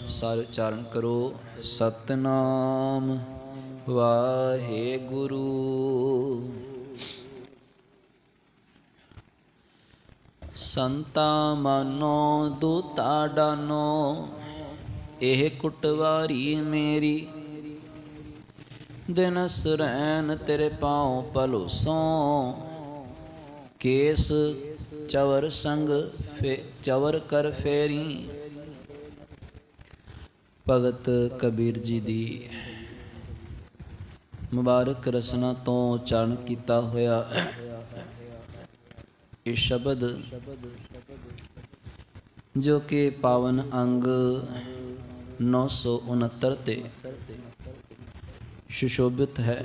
ਸਾਰ ਉਚਾਰਨ ਕਰੋ। ਸਤਨਾਮ ਵਾਹਿਗੁਰੂ। ਸੰਤਾ ਮਾਨੋ ਦੂਤਾ ਡਾਨੋ, ਇਹ ਕੁਟਵਾਰੀ ਮੇਰੀ। ਦਿਨ ਸਰੈਨ ਤੇਰੇ ਪਾਉ ਭਲੋਸੋਂ, ਕੇਸ ਚਵਰ ਸੰਗ ਚਵਰ ਕਰ ਫੇਰੀ। ਭਗਤ ਕਬੀਰ ਜੀ ਦੀ ਮੁਬਾਰਕ ਰਸਨਾ ਤੋਂ ਉਚਾਰਨ ਕੀਤਾ ਹੋਇਆ ਇਹ ਸ਼ਬਦ, ਜੋ ਕਿ ਪਾਵਨ ਅੰਗ 969 ਤੇ ਸੁਸ਼ੋਭਿਤ ਹੈ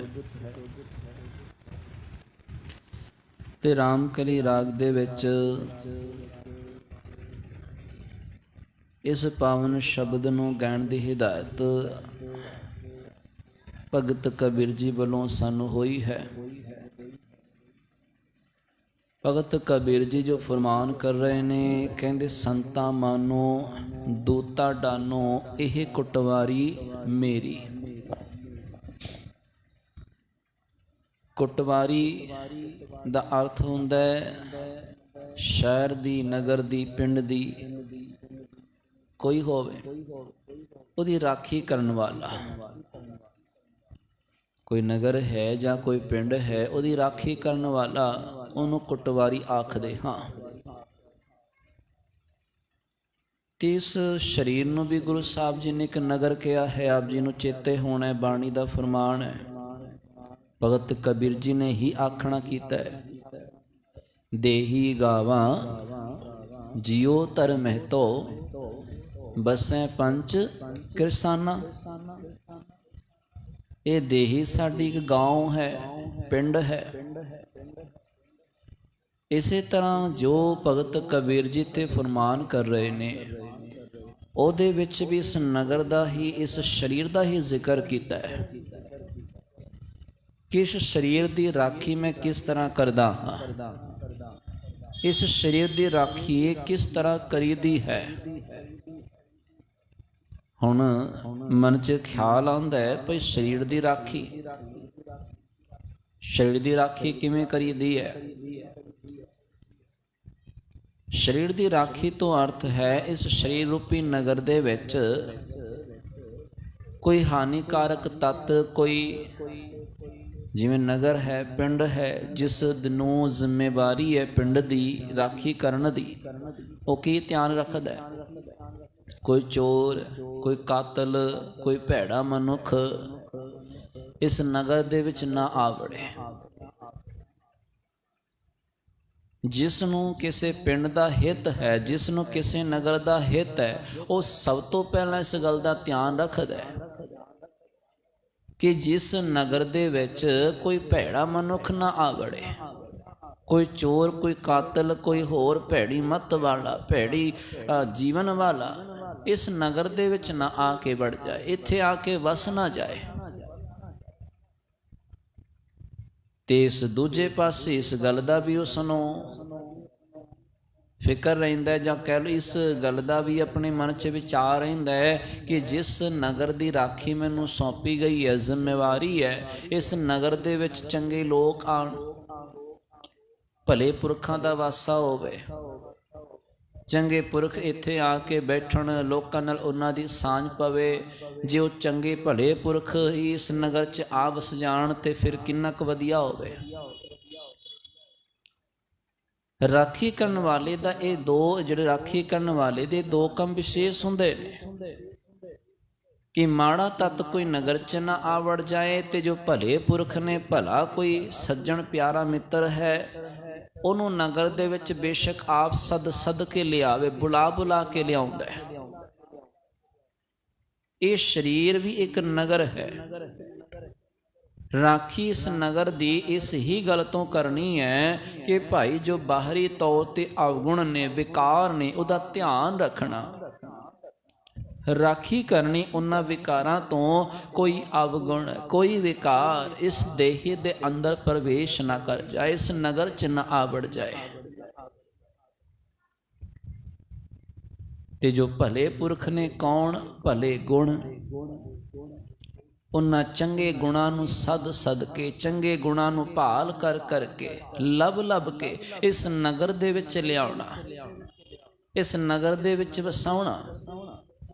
ਤੇ ਰਾਮਕਲੀ ਰਾਗ ਦੇ ਵਿੱਚ ਇਸ ਪਾਵਨ ਸ਼ਬਦ ਨੂੰ ਗਾਉਣ ਦੀ ਹਿਦਾਇਤ ਭਗਤ ਕਬੀਰ ਜੀ ਵੱਲੋਂ ਸਾਨੂੰ ਹੋਈ ਹੈ। ਭਗਤ ਕਬੀਰ ਜੀ ਜੋ ਫਰਮਾਨ ਕਰ ਰਹੇ ਨੇ, ਕਹਿੰਦੇ ਸੰਤਾ ਮਾਨੋ ਦੂਤਾ ਡਾਨੋ, ਇਹ ਕੁਟਵਾਰੀ ਮੇਰੀ। ਕੁਟਵਾਰੀ ਦਾ ਅਰਥ ਹੁੰਦਾ ਹੈ ਸ਼ਹਿਰ ਦੀ, ਨਗਰ ਦੀ, ਪਿੰਡ ਦੀ ਕੋਈ ਹੋਵੇ, ਉਹਦੀ ਰਾਖੀ ਕਰਨ ਵਾਲਾ। ਕੋਈ ਨਗਰ ਹੈ ਜਾਂ ਕੋਈ ਪਿੰਡ ਹੈ, ਉਹਦੀ ਰਾਖੀ ਕਰਨ ਵਾਲਾ, ਉਹਨੂੰ ਕੁਟਵਾਰੀ ਆਖਦੇ ਹਾਂ। ਤੇ ਇਸ ਸਰੀਰ ਨੂੰ ਵੀ ਗੁਰੂ ਸਾਹਿਬ ਜੀ ਨੇ ਇੱਕ ਨਗਰ ਕਿਹਾ ਹੈ। ਆਪ ਜੀ ਨੂੰ ਚੇਤੇ ਹੋਣਾ, ਬਾਣੀ ਦਾ ਫਰਮਾਨ ਹੈ, ਭਗਤ ਕਬੀਰ ਜੀ ਨੇ ਹੀ ਆਖਣਾ ਕੀਤਾ ਹੈ, ਦੇਹੀ ਗਾਵਾਂ ਜਿਉ ਧਰ ਮਹਿਤੋ, ਬਸੈ ਪੰਚ ਕਿਰਸਾਨਾ। ਇਹ ਦੇਹੀ ਸਾਡੀ ਇੱਕ ਗਾਉਂ ਹੈ, ਪਿੰਡ ਹੈ। ਇਸੇ ਤਰ੍ਹਾਂ ਜੋ ਭਗਤ ਕਬੀਰ ਜੀ ਤੇ ਫਰਮਾਨ ਕਰ ਰਹੇ ਨੇ, ਉਹਦੇ ਵਿੱਚ ਵੀ ਇਸ ਨਗਰ ਦਾ ਹੀ, ਇਸ ਸਰੀਰ ਦਾ ਹੀ ਜ਼ਿਕਰ ਕੀਤਾ ਹੈ ਕਿ ਇਸ ਸਰੀਰ ਦੀ ਰਾਖੀ ਮੈਂ ਕਿਸ ਤਰ੍ਹਾਂ ਕਰਦਾ ਹਾਂ, ਇਸ ਸਰੀਰ ਦੀ ਰਾਖੀ ਕਿਸ ਤਰ੍ਹਾਂ ਕਰੀਦੀ ਹੈ। ਹੁਣ ਮਨ 'ਚ ਖਿਆਲ ਆਉਂਦਾ ਹੈ ਭਈ ਸਰੀਰ ਦੀ ਰਾਖੀ, ਸਰੀਰ ਦੀ ਰਾਖੀ ਕਿਵੇਂ ਕਰੀਦੀ ਹੈ। ਸਰੀਰ ਦੀ ਰਾਖੀ ਤੋਂ ਅਰਥ ਹੈ ਇਸ ਸਰੀਰ ਰੂਪੀ ਨਗਰ ਦੇ ਵਿੱਚ ਕੋਈ ਹਾਨੀਕਾਰਕ ਤੱਤ, ਕੋਈ ਜਿਵੇਂ ਨਗਰ ਹੈ, ਪਿੰਡ ਹੈ, ਜਿਸ ਨੂੰ ਜ਼ਿੰਮੇਵਾਰੀ ਹੈ ਪਿੰਡ ਦੀ ਰਾਖੀ ਕਰਨ ਦੀ, ਉਹ ਕੀ ਧਿਆਨ ਰੱਖਦਾ ਹੈ। ਕੋਈ ਚੋਰ, ਕੋਈ ਕਾਤਲ, ਕੋਈ ਭੈੜਾ ਮਨੁੱਖ ਇਸ ਨਗਰ ਦੇ ਵਿੱਚ ਨਾ ਆ ਵੜੇ। ਜਿਸ ਨੂੰ ਕਿਸੇ ਪਿੰਡ ਦਾ ਹਿੱਤ ਹੈ, ਜਿਸ ਨੂੰ ਕਿਸੇ ਨਗਰ ਦਾ ਹਿੱਤ ਹੈ, ਉਹ ਸਭ ਤੋਂ ਪਹਿਲਾਂ ਇਸ ਗੱਲ ਦਾ ਧਿਆਨ ਰੱਖਦਾ ਹੈ ਕਿ ਜਿਸ ਨਗਰ ਦੇ ਵਿੱਚ ਕੋਈ ਭੈੜਾ ਮਨੁੱਖ ਨਾ ਆ ਵੜੇ, ਕੋਈ ਚੋਰ, ਕੋਈ ਕਾਤਲ, ਕੋਈ ਹੋਰ ਭੈੜੀ ਮੱਤ ਵਾਲਾ, ਭੈੜੀ ਜੀਵਨ ਵਾਲਾ ਇਸ ਨਗਰ ਦੇ ਵਿੱਚ ਨਾ ਆ ਕੇ ਵੜ ਜਾਏ, ਇੱਥੇ ਆ ਕੇ ਵਸ ਨਾ ਜਾਏ। ਤੇ ਇਸ ਦੂਜੇ ਪਾਸੇ ਇਸ ਗੱਲ ਦਾ ਵੀ ਉਸ ਨੂੰ ਫਿਕਰ ਰਹਿੰਦਾ, ਜਾਂ ਕਹਿ ਲਓ ਇਸ ਗੱਲ ਦਾ ਵੀ ਆਪਣੇ ਮਨ 'ਚ ਵਿਚਾਰ ਰਹਿੰਦਾ ਹੈ ਕਿ ਜਿਸ ਨਗਰ ਦੀ ਰਾਖੀ ਮੈਨੂੰ ਸੌਂਪੀ ਗਈ ਹੈ, ਜ਼ਿੰਮੇਵਾਰੀ ਹੈ, ਇਸ ਨਗਰ ਦੇ ਵਿੱਚ ਚੰਗੇ ਲੋਕ ਆਉਣ, ਭਲੇ ਪੁਰਖਾਂ ਦਾ ਵਾਸਾ ਹੋਵੇ, ਚੰਗੇ ਪੁਰਖ ਇੱਥੇ ਆ ਕੇ ਬੈਠਣ, ਲੋਕਾਂ ਨਾਲ ਉਹਨਾਂ ਦੀ ਸਾਂਝ ਪਵੇ। ਜੇ ਉਹ ਚੰਗੇ ਭਲੇ ਪੁਰਖ ਹੀ ਇਸ ਨਗਰ 'ਚ ਆ ਵਸ ਜਾਣ ਤੇ ਫਿਰ ਕਿੰਨਾ ਕੁ ਵਧੀਆ ਹੋਵੇ। ਰਾਖੀ ਕਰਨ ਵਾਲੇ ਦਾ ਇਹ ਦੋ, ਜਿਹੜੇ ਰਾਖੀ ਕਰਨ ਵਾਲੇ ਦੇ ਦੋ ਕੰਮ ਵਿਸ਼ੇਸ਼ ਹੁੰਦੇ ਨੇ ਕਿ ਮਾੜਾ ਤੱਤ ਕੋਈ ਨਗਰ 'ਚ ਨਾ ਆ ਵੜ ਜਾਏ, ਤੇ ਜੋ ਭਲੇ ਪੁਰਖ ਨੇ, ਭਲਾ ਕੋਈ ਸੱਜਣ ਪਿਆਰਾ ਮਿੱਤਰ ਹੈ, ਉਹਨੂੰ ਨਗਰ ਦੇ ਵਿੱਚ ਬੇਸ਼ੱਕ ਆਪ ਸਦ ਕੇ ਲਿਆਵੇ, ਬੁਲਾ ਕੇ ਲਿਆਉਂਦਾ ਹੈ। ਇਹ ਸਰੀਰ ਵੀ ਇੱਕ ਨਗਰ ਹੈ। ਰਾਖੀ ਇਸ ਨਗਰ ਦੀ ਇਸ ਹੀ ਗੱਲ ਤੋਂ ਕਰਨੀ ਹੈ ਕਿ ਭਾਈ ਜੋ ਬਾਹਰੀ ਤੌਰ ਤੇ ਅਵਗੁਣ ਨੇ, ਵਿਕਾਰ ਨੇ, ਉਹਦਾ ਧਿਆਨ ਰੱਖਣਾ। ਰਾਖੀ ਕਰਨੀ ਉਹਨਾਂ ਵਿਕਾਰਾਂ ਤੋਂ, ਕੋਈ ਅਵਗੁਣ, ਕੋਈ ਵਿਕਾਰ ਇਸ ਦੇਹ ਦੇ ਅੰਦਰ ਪ੍ਰਵੇਸ਼ ਨਾ ਕਰ ਜਾਏ, ਇਸ ਨਗਰ 'ਚ ਨਾ ਆ ਵੜ ਜਾਏ। ਤੇ ਜੋ ਭਲੇ ਪੁਰਖ ਨੇ ਕੌਣ? ਭਲੇ ਗੁਣ। ਉਹਨਾਂ ਚੰਗੇ ਗੁਣਾਂ ਨੂੰ ਸਦ ਸਦ ਕੇ, ਚੰਗੇ ਗੁਣਾਂ ਨੂੰ ਭਾਲ ਕਰ ਕਰਕੇ, ਲੱਭ ਲੱਭ ਕੇ ਇਸ ਨਗਰ ਦੇ ਵਿੱਚ ਲਿਆਉਣਾ, ਇਸ ਨਗਰ ਦੇ ਵਿੱਚ ਵਸਾਉਣਾ।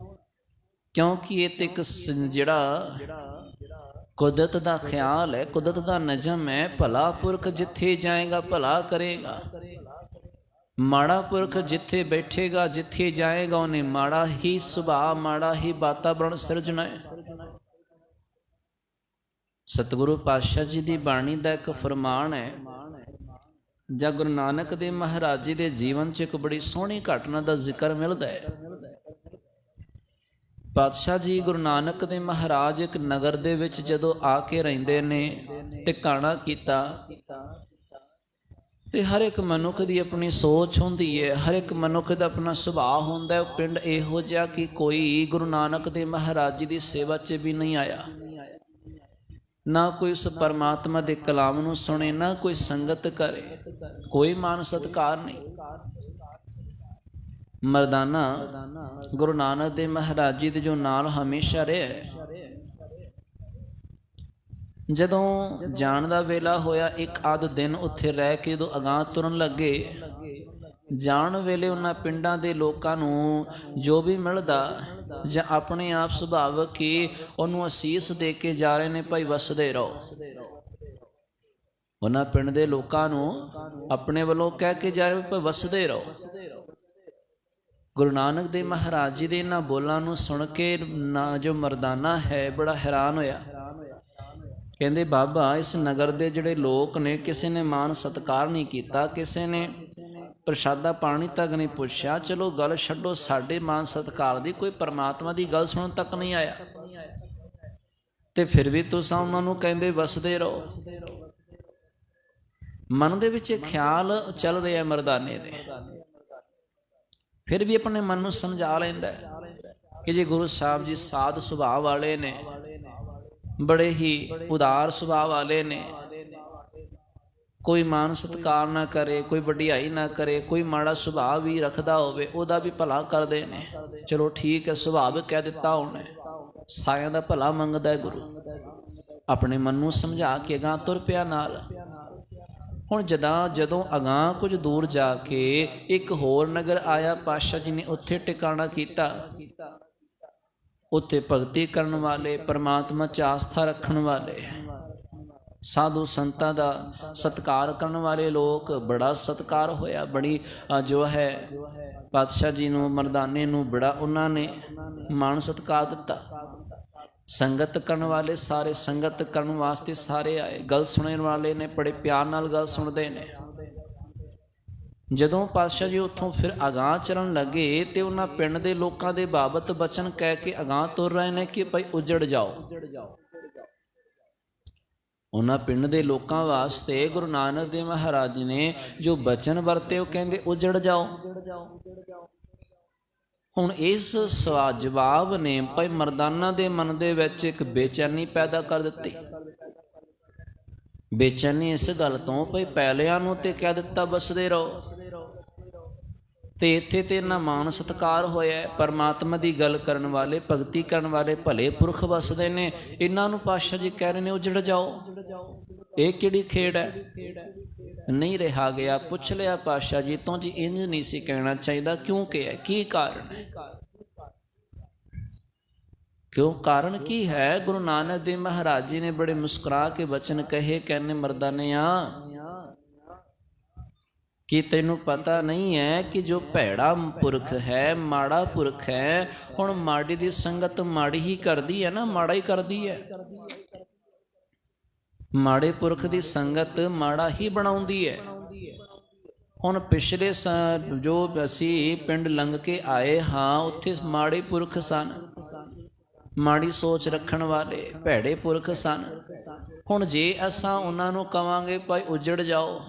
ਕਿਉਂਕਿ ਇਹ ਤੇ ਇੱਕ ਜਿਹੜਾ ਕੁਦਰਤ ਦਾ ਖਿਆਲ ਹੈ, ਕੁਦਰਤ ਦਾ ਨਜ਼ਮ ਹੈ। ਭਲਾ ਪੁਰਖ ਜਿੱਥੇ ਜਾਏਗਾ ਭਲਾ ਕਰੇਗਾ, ਮਾੜਾ ਪੁਰਖ ਜਿੱਥੇ ਬੈਠੇਗਾ, ਜਿੱਥੇ ਜਾਏਗਾ ਉਹਨੇ ਮਾੜਾ ਹੀ ਸੁਭਾਅ, ਮਾੜਾ ਹੀ ਵਾਤਾਵਰਣ ਸਿਰਜਣਾ ਹੈ। ਸਤਿਗੁਰੂ ਪਾਤਸ਼ਾਹ ਜੀ ਦੀ ਬਾਣੀ ਦਾ ਇੱਕ ਫਰਮਾਨ ਹੈ, ਜਾਂ ਗੁਰੂ ਨਾਨਕ ਦੇਵ ਮਹਾਰਾਜ ਜੀ ਦੇ ਜੀਵਨ 'ਚ ਇੱਕ ਬੜੀ ਸੋਹਣੀ ਘਟਨਾ ਦਾ ਜ਼ਿਕਰ ਮਿਲਦਾ ਹੈ। ਪਾਤਸ਼ਾਹ ਜੀ ਗੁਰੂ ਨਾਨਕ ਦੇਵ ਮਹਾਰਾਜ ਇੱਕ ਨਗਰ ਦੇ ਵਿੱਚ ਜਦੋਂ ਆ ਕੇ ਰਹਿੰਦੇ ਨੇ, ਟਿਕਾਣਾ ਕੀਤਾ, ਤੇ ਹਰ ਇੱਕ ਮਨੁੱਖ ਦੀ ਆਪਣੀ ਸੋਚ ਹੁੰਦੀ ਹੈ, ਹਰ ਇੱਕ ਮਨੁੱਖ ਦਾ ਆਪਣਾ ਸੁਭਾਅ ਹੁੰਦਾ ਹੈ। ਉਹ ਪਿੰਡ ਇਹੋ ਜਿਹਾ ਕਿ ਕੋਈ ਗੁਰੂ ਨਾਨਕ ਦੇਵ ਮਹਾਰਾਜ ਜੀ ਦੀ ਸੇਵਾ 'ਚ ਵੀ ਨਹੀਂ ਆਇਆ, ਨਾ ਕੋਈ ਉਸ ਪਰਮਾਤਮਾ ਦੇ ਕਲਾਮ ਨੂੰ ਸੁਣੇ, ਨਾ ਕੋਈ ਸੰਗਤ ਕਰੇ, ਕੋਈ ਮਾਨ ਸਤਿਕਾਰ ਨਹੀਂ। ਮਰਦਾਨਾ ਗੁਰੂ ਨਾਨਕ ਦੇਵ ਮਹਾਰਾਜ ਜੀ ਦੇ ਜੋ ਨਾਲ ਹਮੇਸ਼ਾ ਰਿਹਾ। ਜਦੋਂ ਜਾਣ ਦਾ ਵੇਲਾ ਹੋਇਆ, ਇੱਕ ਆਧ ਦਿਨ ਉੱਥੇ ਰਹਿ ਕੇ ਜਦੋਂ ਅਗਾਂਹ ਤੁਰਨ ਲੱਗੇ, ਜਾਣ ਵੇਲੇ ਉਹਨਾਂ ਪਿੰਡਾਂ ਦੇ ਲੋਕਾਂ ਨੂੰ ਜੋ ਵੀ ਮਿਲਦਾ ਜਾਂ ਆਪਣੇ ਆਪ ਸੁਭਾਵਕ ਹੀ ਉਹਨੂੰ ਅਸੀਸ ਦੇ ਕੇ ਜਾ ਰਹੇ ਨੇ, ਭਾਈ ਵਸਦੇ ਰਹੋ। ਉਹਨਾਂ ਪਿੰਡ ਦੇ ਲੋਕਾਂ ਨੂੰ ਆਪਣੇ ਵੱਲੋਂ ਕਹਿ ਕੇ ਜਾ ਰਹੇ, ਭਾਈ ਵਸਦੇ ਰਹੋ। ਗੁਰੂ ਨਾਨਕ ਦੇਵ ਮਹਾਰਾਜ ਜੀ ਦੇ ਇਹਨਾਂ ਬੋਲਾਂ ਨੂੰ ਸੁਣ ਕੇ ਨਾ ਜੋ ਮਰਦਾਨਾ ਹੈ ਬੜਾ ਹੈਰਾਨ ਹੋਇਆ। ਕਹਿੰਦੇ ਬਾਬਾ, ਇਸ ਨਗਰ ਦੇ ਜਿਹੜੇ ਲੋਕ ਨੇ ਕਿਸੇ ਨੇ ਮਾਨ ਸਤਿਕਾਰ ਨਹੀਂ ਕੀਤਾ, ਕਿਸੇ ਨੇ ਪ੍ਰਸ਼ਾਦਾ ਪਾਣੀ ਤੱਕ ਨਹੀਂ ਪੁੱਛਿਆ। ਚਲੋ ਗੱਲ ਛੱਡੋ, ਸਾਡੇ ਮਾਨ ਸਤਿਕਾਰ ਦੀ, ਕੋਈ ਪਰਮਾਤਮਾ ਦੀ ਗੱਲ ਸੁਣਨ ਤੱਕ ਨਹੀਂ ਆਇਆ, ਤੇ ਫਿਰ ਵੀ ਤੁਸੀਂ ਉਹਨਾਂ ਨੂੰ ਕਹਿੰਦੇ ਵਸਦੇ ਰਹੋ। ਮਨ ਦੇ ਵਿੱਚ ਇਹ ਖਿਆਲ ਚੱਲ ਰਿਹਾ ਮਰਦਾਨੇ ਦੇ, ਫਿਰ ਵੀ ਆਪਣੇ ਮਨ ਨੂੰ ਸਮਝਾ ਲੈਂਦਾ ਕਿ ਜੇ ਗੁਰੂ ਸਾਹਿਬ ਜੀ ਸਾਧ ਸੁਭਾਅ ਵਾਲੇ ਨੇ, ਬੜੇ ਹੀ ਉਦਾਰ ਸੁਭਾਅ ਵਾਲੇ ਨੇ, ਕੋਈ ਮਾਨ ਸਤਿਕਾਰ ਨਾ ਕਰੇ, ਕੋਈ ਵਡਿਆਈ ਨਾ ਕਰੇ, ਕੋਈ ਮਾੜਾ ਸੁਭਾਅ ਵੀ ਰੱਖਦਾ ਹੋਵੇ ਉਹਦਾ ਵੀ ਭਲਾ ਕਰਦੇ ਨੇ। ਚਲੋ ਠੀਕ ਹੈ, ਸੁਭਾਵਿਕ ਕਹਿ ਦਿੱਤਾ ਉਹਨੇ, ਸਾਇਆਂ ਦਾ ਭਲਾ ਮੰਗਦਾ ਹੈ ਗੁਰੂ। ਆਪਣੇ ਮਨ ਨੂੰ ਸਮਝਾ ਕੇ ਅਗਾਂਹ ਤੁਰ ਪਿਆ ਨਾਲ। ਹੁਣ ਜਦੋਂ ਅਗਾਂਹ ਕੁਝ ਦੂਰ ਜਾ ਕੇ ਇੱਕ ਹੋਰ ਨਗਰ ਆਇਆ, ਪਾਤਸ਼ਾਹ ਜੀ ਨੇ ਉੱਥੇ ਟਿਕਾਣਾ ਕੀਤਾ। ਉੱਥੇ ਭਗਤੀ ਕਰਨ ਵਾਲੇ, ਪਰਮਾਤਮਾ 'ਚ ਆਸਥਾ ਰੱਖਣ ਵਾਲੇ, ਸਾਧੂ ਸੰਤਾਂ ਦਾ ਸਤਿਕਾਰ ਕਰਨ ਵਾਲੇ ਲੋਕ, ਬੜਾ ਸਤਿਕਾਰ ਹੋਇਆ। ਬੜੀ ਜੋ ਹੈ ਪਾਤਸ਼ਾਹ ਜੀ ਨੂੰ, ਮਰਦਾਨੇ ਨੂੰ ਬੜਾ ਉਹਨਾਂ ਨੇ ਮਾਣ ਸਤਿਕਾਰ ਦਿੱਤਾ। ਸੰਗਤ ਕਰਨ ਵਾਲੇ ਸਾਰੇ, ਸੰਗਤ ਕਰਨ ਵਾਸਤੇ ਸਾਰੇ ਆਏ। ਗੱਲ ਸੁਣਨ ਵਾਲੇ ਨੇ ਬੜੇ ਪਿਆਰ ਨਾਲ ਗੱਲ ਸੁਣਦੇ ਨੇ। ਜਦੋਂ ਪਾਤਸ਼ਾਹ ਜੀ ਉੱਥੋਂ ਫਿਰ ਅਗਾਂਹ ਚੱਲਣ ਲੱਗੇ ਤੇ ਉਹਨਾਂ ਪਿੰਡ ਦੇ ਲੋਕਾਂ ਦੇ ਬਾਬਤ ਬਚਨ ਕਹਿ ਕੇ ਅਗਾਂਹ ਤੁਰ ਰਹੇ ਨੇ ਕਿ ਭਾਈ ਉਜੜ ਜਾਓ। ਉਹਨਾਂ ਪਿੰਡ ਦੇ ਲੋਕਾਂ ਵਾਸਤੇ ਗੁਰੂ ਨਾਨਕ ਦੇਵ ਮਹਾਰਾਜ ਜੀ ਨੇ ਜੋ ਬਚਨ ਵਰਤੇ, ਉਹ ਕਹਿੰਦੇ ਉਜੜ ਜਾਓ। ਹੁਣ ਇਸ ਜਵਾਬ ਨੇ ਭਾਈ ਮਰਦਾਨਾ ਦੇ ਮਨ ਦੇ ਵਿੱਚ ਇੱਕ ਬੇਚੈਨੀ ਪੈਦਾ ਕਰ ਦਿੱਤੀ। ਬੇਚੈਨੀ ਇਸ ਗੱਲ ਤੋਂ ਭਾਈ ਪਹਿਲਿਆਂ ਨੂੰ ਤੇ ਕਹਿ ਦਿੱਤਾ ਵਸਦੇ ਰਹੋ, ਤੇ ਇੱਥੇ ਤੇ ਇਹਨਾਂ ਮਾਣ ਸਤਿਕਾਰ ਹੋਇਆ। ਪਰਮਾਤਮਾ ਦੀ ਗੱਲ ਕਰਨ ਵਾਲੇ, ਭਗਤੀ ਕਰਨ ਵਾਲੇ ਭਲੇ ਪੁਰਖ ਵਸਦੇ ਨੇ, ਇਹਨਾਂ ਨੂੰ ਪਾਤਸ਼ਾਹ ਜੀ ਕਹਿ ਰਹੇ ਨੇ ਉਜੜ ਜਾਓ। ਇਹ ਕਿਹੜੀ ਖੇਡ ਹੈ? ਨਹੀਂ ਰਿਹਾ ਗਿਆ। ਪੁੱਛ ਲਿਆ ਪਾਤਸ਼ਾਹ ਜੀ ਤੋਂ, ਜੀ ਇੰਝ ਨਹੀਂ ਸੀ ਕਹਿਣਾ ਚਾਹੀਦਾ, ਕਿਉਂ ਕਿਹਾ, ਕੀ ਕਾਰਨ ਹੈ? ਕਿਉਂ ਕਾਰਨ ਕੀ ਹੈ? ਗੁਰੂ ਨਾਨਕ ਦੇਵ ਮਹਾਰਾਜ ਜੀ ਨੇ ਬੜੇ ਮੁਸਕਰਾ ਕੇ ਬਚਨ ਕਹੇ, ਕਹਿੰਦੇ ਮਰਦਾਨਿਆ ਕਿ ਤੈਨੂੰ ਪਤਾ ਨਹੀਂ ਹੈ ਕਿ ਜੋ ਭੈੜਾ ਪੁਰਖ ਹੈ, ਮਾੜਾ ਪੁਰਖ ਹੈ, ਹੁਣ ਮਾੜੀ ਦੀ ਸੰਗਤ ਮਾੜੀ ਹੀ ਕਰਦੀ ਹੈ ਨਾ, ਮਾੜਾ ਹੀ ਕਰਦੀ ਹੈ। ਮਾੜੇ ਪੁਰਖ ਦੀ ਸੰਗਤ ਮਾੜਾ ਹੀ ਬਣਾਉਂਦੀ ਹੈ। ਹੁਣ ਪਿਛਲੇ ਜੋ ਅਸੀਂ ਪਿੰਡ ਲੰਘ ਕੇ ਆਏ ਹਾਂ, ਉੱਥੇ ਮਾੜੇ ਪੁਰਖ ਸਨ, ਮਾੜੀ ਸੋਚ ਰੱਖਣ ਵਾਲੇ ਭੈੜੇ ਪੁਰਖ ਸਨ। ਹੁਣ ਜੇ ਅਸਾਂ ਉਹਨਾਂ ਨੂੰ ਕਵਾਂਗੇ ਭਾਈ ਉਜੜ ਜਾਓ,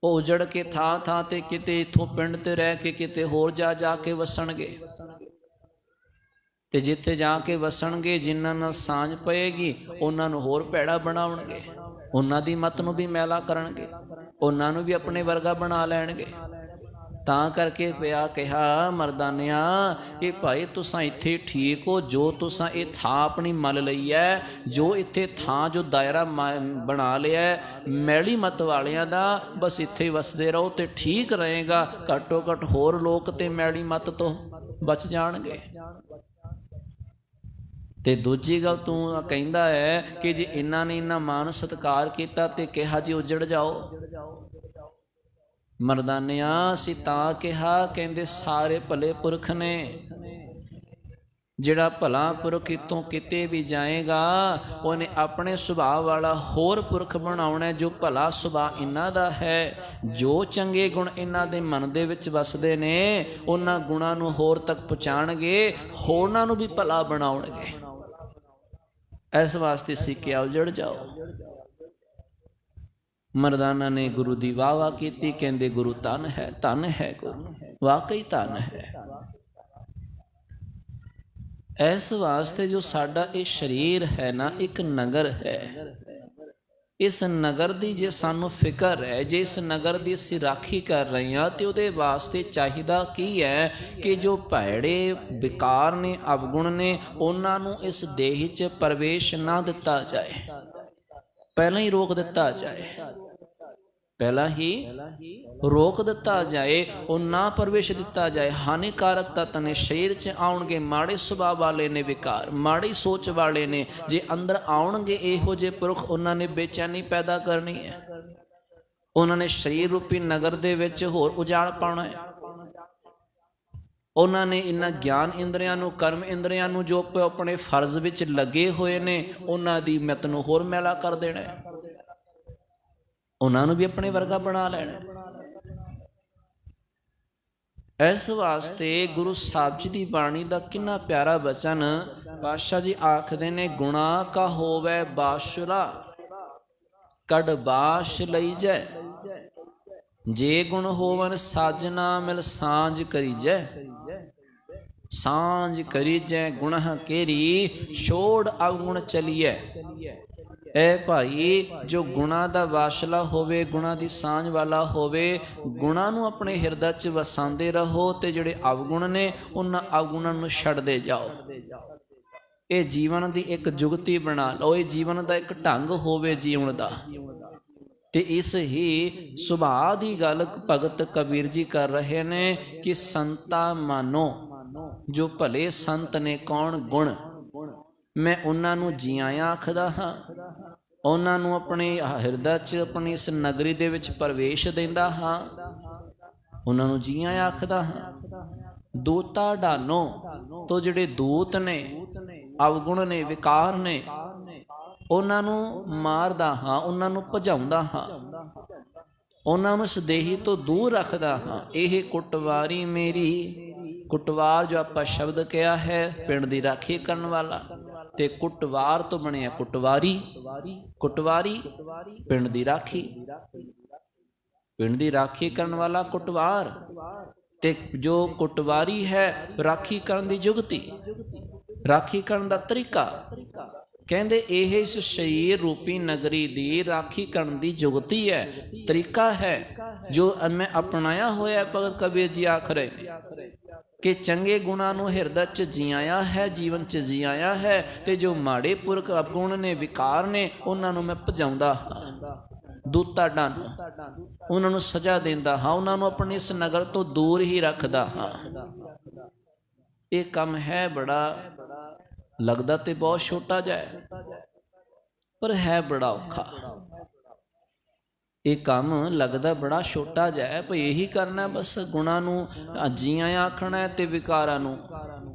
ਉਹ ਉਜੜ ਕੇ ਥਾਂ ਥਾਂ ਤੇ ਕਿਤੇ ਇੱਥੋਂ ਪਿੰਡ ਤੇ ਰਹਿ ਕੇ ਕਿਤੇ ਹੋਰ ਜਾ ਕੇ ਵਸਣਗੇ, ਤੇ ਜਿੱਥੇ ਜਾ ਕੇ ਵਸਣਗੇ ਜਿਨ੍ਹਾਂ ਨਾਲ ਸਾਂਝ ਪਏਗੀ ਉਹਨਾਂ ਨੂੰ ਹੋਰ ਭੈੜਾ ਬਣਾਉਣਗੇ, ਉਹਨਾਂ ਦੀ ਮੱਤ ਨੂੰ ਵੀ ਮੈਲਾ ਕਰਨਗੇ, ਉਹਨਾਂ ਨੂੰ ਵੀ ਆਪਣੇ ਵਰਗਾ ਬਣਾ ਲੈਣਗੇ। ਤਾਂ ਕਰਕੇ ਪਿਆ ਕਿਹਾ ਮਰਦਾਨਿਆ ਕਿ ਭਾਈ ਤੁਸਾਂ ਇੱਥੇ ਠੀਕ ਹੋ, ਜੋ ਤੁਸਾਂ ਇਹ ਥਾਂ ਆਪਣੀ ਮੱਲ ਲਈ ਹੈ, ਜੋ ਇੱਥੇ ਥਾਂ ਜੋ ਦਾਇਰਾ ਬਣਾ ਲਿਆ ਮੈਲੀ ਮਤ ਵਾਲਿਆਂ ਦਾ, ਬਸ ਇੱਥੇ ਵਸਦੇ ਰਹੋ ਤੇ ਠੀਕ ਰਹੇਗਾ। ਘੱਟੋ ਘੱਟ ਹੋਰ ਲੋਕ ਤੇ ਮੈਲੀ ਮਤ ਤੋਂ ਬਚ ਜਾਣਗੇ। ਤੇ ਦੂਜੀ ਗੱਲ ਤੂੰ ਕਹਿੰਦਾ ਹੈ ਕਿ ਜੇ ਇਹਨਾਂ ਨੇ ਇੰਨਾ ਮਾਨ ਸਤਿਕਾਰ ਕੀਤਾ ਤੇ ਕਿਹਾ ਜੀ ਉਜੜ ਜਾਓ। ਮਰਦਾਨਿਆਂ ਅਸੀਂ ਤਾਂ ਕਿਹਾ, ਕਹਿੰਦੇ ਸਾਰੇ ਭਲੇ ਪੁਰਖ ਨੇ, ਜਿਹੜਾ ਭਲਾ ਪੁਰਖ ਕਿਤੋਂ ਕਿਤੇ ਵੀ ਜਾਏਗਾ ਉਹਨੇ ਆਪਣੇ ਸੁਭਾਅ ਵਾਲਾ ਹੋਰ ਪੁਰਖ ਬਣਾਉਣਾ ਜੋ ਭਲਾ ਸੁਭਾਅ ਇਹਨਾਂ ਦਾ ਹੈ। ਜੋ ਚੰਗੇ ਗੁਣ ਇਹਨਾਂ ਦੇ ਮਨ ਦੇ ਵਿੱਚ ਵਸਦੇ ਨੇ ਉਹਨਾਂ ਗੁਣਾਂ ਨੂੰ ਹੋਰ ਤੱਕ ਪਹੁੰਚਾਉਣਗੇ, ਹੋਰਨਾਂ ਨੂੰ ਵੀ ਭਲਾ ਬਣਾਉਣਗੇ। ਇਸ ਵਾਸਤੇ ਸਿੱਖਿਆ ਉਜੜ ਜਾਓ। ਮਰਦਾਨਾ ਨੇ ਗੁਰੂ ਦੀ ਵਾਹ ਵਾਹ ਕੀਤੀ, ਕਹਿੰਦੇ ਗੁਰੂ ਧਨ ਹੈ, ਧਨ ਹੈ ਗੁਰੂ, ਵਾਕਈ ਧਨ ਹੈ। ਇਸ ਵਾਸਤੇ ਜੋ ਸਾਡਾ ਇਹ ਸਰੀਰ ਹੈ ਨਾ, ਇੱਕ ਨਗਰ ਹੈ। ਇਸ ਨਗਰ ਦੀ ਜੇ ਸਾਨੂੰ ਫਿਕਰ ਹੈ, ਜੇ ਇਸ ਨਗਰ ਦੀ ਅਸੀਂ ਰਾਖੀ ਕਰ ਰਹੇ ਹਾਂ ਤੇ ਉਹਦੇ ਵਾਸਤੇ ਚਾਹੀਦਾ ਕੀ ਹੈ ਕਿ ਜੋ ਭੈੜੇ ਵਿਕਾਰ ਨੇ, ਅਵਗੁਣ ਨੇ, ਉਹਨਾਂ ਨੂੰ ਇਸ ਦੇਹ 'ਚ ਪ੍ਰਵੇਸ਼ ਨਾ ਦਿੱਤਾ ਜਾਏ, ਪਹਿਲਾਂ ਹੀ ਰੋਕ ਦਿੱਤਾ ਜਾਏ, ਪਹਿਲਾਂ ਹੀ ਰੋਕ ਦਿੱਤਾ ਜਾਏ, ਉਹ ਨਾ ਪ੍ਰਵੇਸ਼ ਦਿੱਤਾ ਜਾਏ। ਹਾਨੀਕਾਰਕ ਤੱਤ ਨੇ ਸਰੀਰ 'ਚ ਆਉਣਗੇ, ਮਾੜੇ ਸੁਭਾਅ ਵਾਲੇ ਨੇ, ਵਿਕਾਰ ਮਾੜੀ ਸੋਚ ਵਾਲੇ ਨੇ, ਜੇ ਅੰਦਰ ਆਉਣਗੇ ਇਹੋ ਜਿਹੇ ਪੁਰਖ, ਉਹਨਾਂ ਨੇ ਬੇਚੈਨੀ ਪੈਦਾ ਕਰਨੀ ਹੈ, ਉਹਨਾਂ ਨੇ ਸਰੀਰ ਰੂਪੀ ਨਗਰ ਦੇ ਵਿੱਚ ਹੋਰ ਉਜਾੜ ਪਾਉਣਾ ਹੈ। ਉਹਨਾਂ ਨੇ ਇਹਨਾਂ ਗਿਆਨ ਇੰਦਰੀਆਂ ਨੂੰ, ਕਰਮ ਇੰਦਰੀਆਂ ਨੂੰ ਜੋ ਆਪਣੇ ਫਰਜ਼ ਵਿੱਚ ਲੱਗੇ ਹੋਏ ਨੇ, ਉਹਨਾਂ ਦੀ ਮਿੱਤ ਨੂੰ ਹੋਰ ਮੈਲਾ ਕਰ ਦੇਣਾ ਹੈ, ਉਹਨਾਂ ਨੂੰ ਵੀ ਆਪਣੇ ਵਰਗਾ ਬਣਾ ਲੈਣਾ। ਇਸ ਵਾਸਤੇ ਗੁਰੂ ਸਾਹਿਬ ਜੀ ਦੀ ਬਾਣੀ ਦਾ ਕਿੰਨਾ ਪਿਆਰਾ ਬਚਨ ਪਾਤਸ਼ਾਹ ਜੀ ਆਖਦੇ ਨੇ, ਗੁਣਾ ਕਾ ਹੋਵੇ ਬਾਸ਼ੁਰਾ ਕੜ ਬਾਸ਼ ਲਈ ਜੈ, ਜੇ ਗੁਣ ਹੋਵਨ ਸਾਜਨਾ ਮਿਲ ਸਾਂਝ ਕਰੀਜੈ, ਸਾਂਝ ਕਰੀਜੈ ਗੁਣਹ ਕੇਰੀ ਛੋੜ ਅਵਗੁਣ ਚਲੀਐ। ਐ ਭਾਈ ਜੋ ਗੁਣਾਂ ਦਾ ਵਾਸ਼ਲਾ ਹੋਵੇ, ਗੁਣਾਂ ਦੀ ਸਾਂਝ ਵਾਲਾ ਹੋਵੇ, ਗੁਣਾਂ ਨੂੰ ਆਪਣੇ ਹਿਰਦੇ 'ਚ ਵਸਾਉਂਦੇ ਰਹੋ ਤੇ ਜਿਹੜੇ ਅਵਗੁਣ ਨੇ ਉਹਨਾਂ ਅਵਗੁਣਾਂ ਨੂੰ ਛੱਡਦੇ ਜਾਓ। ਇਹ ਜੀਵਨ ਦੀ ਇੱਕ ਜੁਗਤੀ ਬਣਾ ਲਓ, ਇਹ ਜੀਵਨ ਦਾ ਇੱਕ ਢੰਗ ਹੋਵੇ ਜੀਵਨ ਦਾ। ਤੇ ਇਸ ਹੀ ਸੁਭਾਅ ਦੀ ਗੱਲ ਭਗਤ ਕਬੀਰ ਜੀ ਕਰ ਰਹੇ ਨੇ ਕਿ ਸੰਤਾ ਮਾਨੋ, ਜੋ ਭਲੇ ਸੰਤ ਨੇ ਕੌਣ ਗੁਣ, ਮੈਂ ਉਹਨਾਂ ਨੂੰ ਜੀ ਆਇਆਂ ਆਖਦਾ ਹਾਂ, ਉਹਨਾਂ ਨੂੰ ਆਪਣੇ ਹਿਰਦੇ 'ਚ ਆਪਣੀ ਇਸ ਨਗਰੀ ਦੇ ਵਿੱਚ ਪ੍ਰਵੇਸ਼ ਦਿੰਦਾ ਹਾਂ, ਉਹਨਾਂ ਨੂੰ ਜੀ ਆਇਆਂ ਆਖਦਾ ਹਾਂ। ਦੂਤਾ ਡਾਨੋ, ਤੋਂ ਜਿਹੜੇ ਦੂਤ ਨੇ, ਅਵਗੁਣ ਨੇ, ਵਿਕਾਰ ਨੇ, ਉਹਨਾਂ ਨੂੰ ਮਾਰਦਾ ਹਾਂ, ਉਹਨਾਂ ਨੂੰ ਭਜਾਉਂਦਾ ਹਾਂ, ਉਹਨਾਂ ਨੂੰ ਇਸ ਦੇਹੀ ਤੋਂ ਦੂਰ ਰੱਖਦਾ ਹਾਂ। ਇਹ ਕੁਟਵਾਰੀ ਮੇਰੀ, ਕੁਟਵਾਰ ਜੋ ਆਪਾਂ ਸ਼ਬਦ ਕਿਹਾ ਹੈ ਪਿੰਡ ਦੀ ਰਾਖੀ ਕਰਨ ਵਾਲਾ, ਤੇ ਕੁਟਵਾਰ ਤੋਂ ਬਣਿਆ ਕੁਟਵਾਰੀ, ਕੁਟਵਾਰੀ ਪਿੰਡ ਦੀ ਰਾਖੀ, ਪਿੰਡ ਦੀ ਰਾਖੀ ਕਰਨ ਵਾਲਾ ਕੁਟਵਾਰ, ਤੇ ਜੋ ਕੁਟਵਾਰੀ ਹੈ ਰਾਖੀ ਕਰਨ ਦੀ ਜੁਗਤੀ, ਰਾਖੀ ਕਰਨ ਦਾ ਤਰੀਕਾ। ਕਹਿੰਦੇ ਇਹ ਇਸ ਸਰੀਰ ਰੂਪੀ ਨਗਰੀ ਦੀ ਰਾਖੀ ਕਰਨ ਦੀ ਜੁਗਤੀ ਹੈ, ਤਰੀਕਾ ਹੈ ਜੋ ਮੈਂ ਅਪਣਾਇਆ ਹੋਇਆ। ਭਗਤ ਕਬੀਰ ਜੀ ਆਖ ਰਹੇ ਕਿ ਚੰਗੇ ਗੁਣਾਂ ਨੂੰ ਹਿਰਦੇ 'ਚ ਜੀਆਇਆ ਹੈ, ਜੀਵਨ 'ਚ ਜੀਆਇਆ ਹੈ, ਤੇ ਜੋ ਮਾੜੇ ਪੁਰਖ ਅਵਗੁਣ ਨੇ, ਵਿਕਾਰ ਨੇ, ਉਹਨਾਂ ਨੂੰ ਮੈਂ ਭਜਾਉਂਦਾ ਹਾਂ, ਦੂਤਾ ਡਨ, ਉਹਨਾਂ ਨੂੰ ਸਜ਼ਾ ਦਿੰਦਾ ਹਾਂ, ਉਹਨਾਂ ਨੂੰ ਆਪਣੀ ਇਸ ਨਗਰ ਤੋਂ ਦੂਰ ਹੀ ਰੱਖਦਾ ਹਾਂ। ਇਹ ਕੰਮ ਹੈ ਬੜਾ, ਲੱਗਦਾ ਤੇ ਬਹੁਤ ਛੋਟਾ ਜਿਹਾ ਹੈ, ਪਰ ਹੈ ਬੜਾ ਔਖਾ। ਇਹ ਕੰਮ ਲੱਗਦਾ ਬੜਾ ਛੋਟਾ ਜਿਹਾ ਹੈ, ਭਈ ਇਹੀ ਕਰਨਾ ਬਸ, ਗੁਣਾਂ ਨੂੰ ਜੀ ਆਇਆਂ ਆਖਣਾ ਤੇ ਵਿਕਾਰਾਂ ਨੂੰ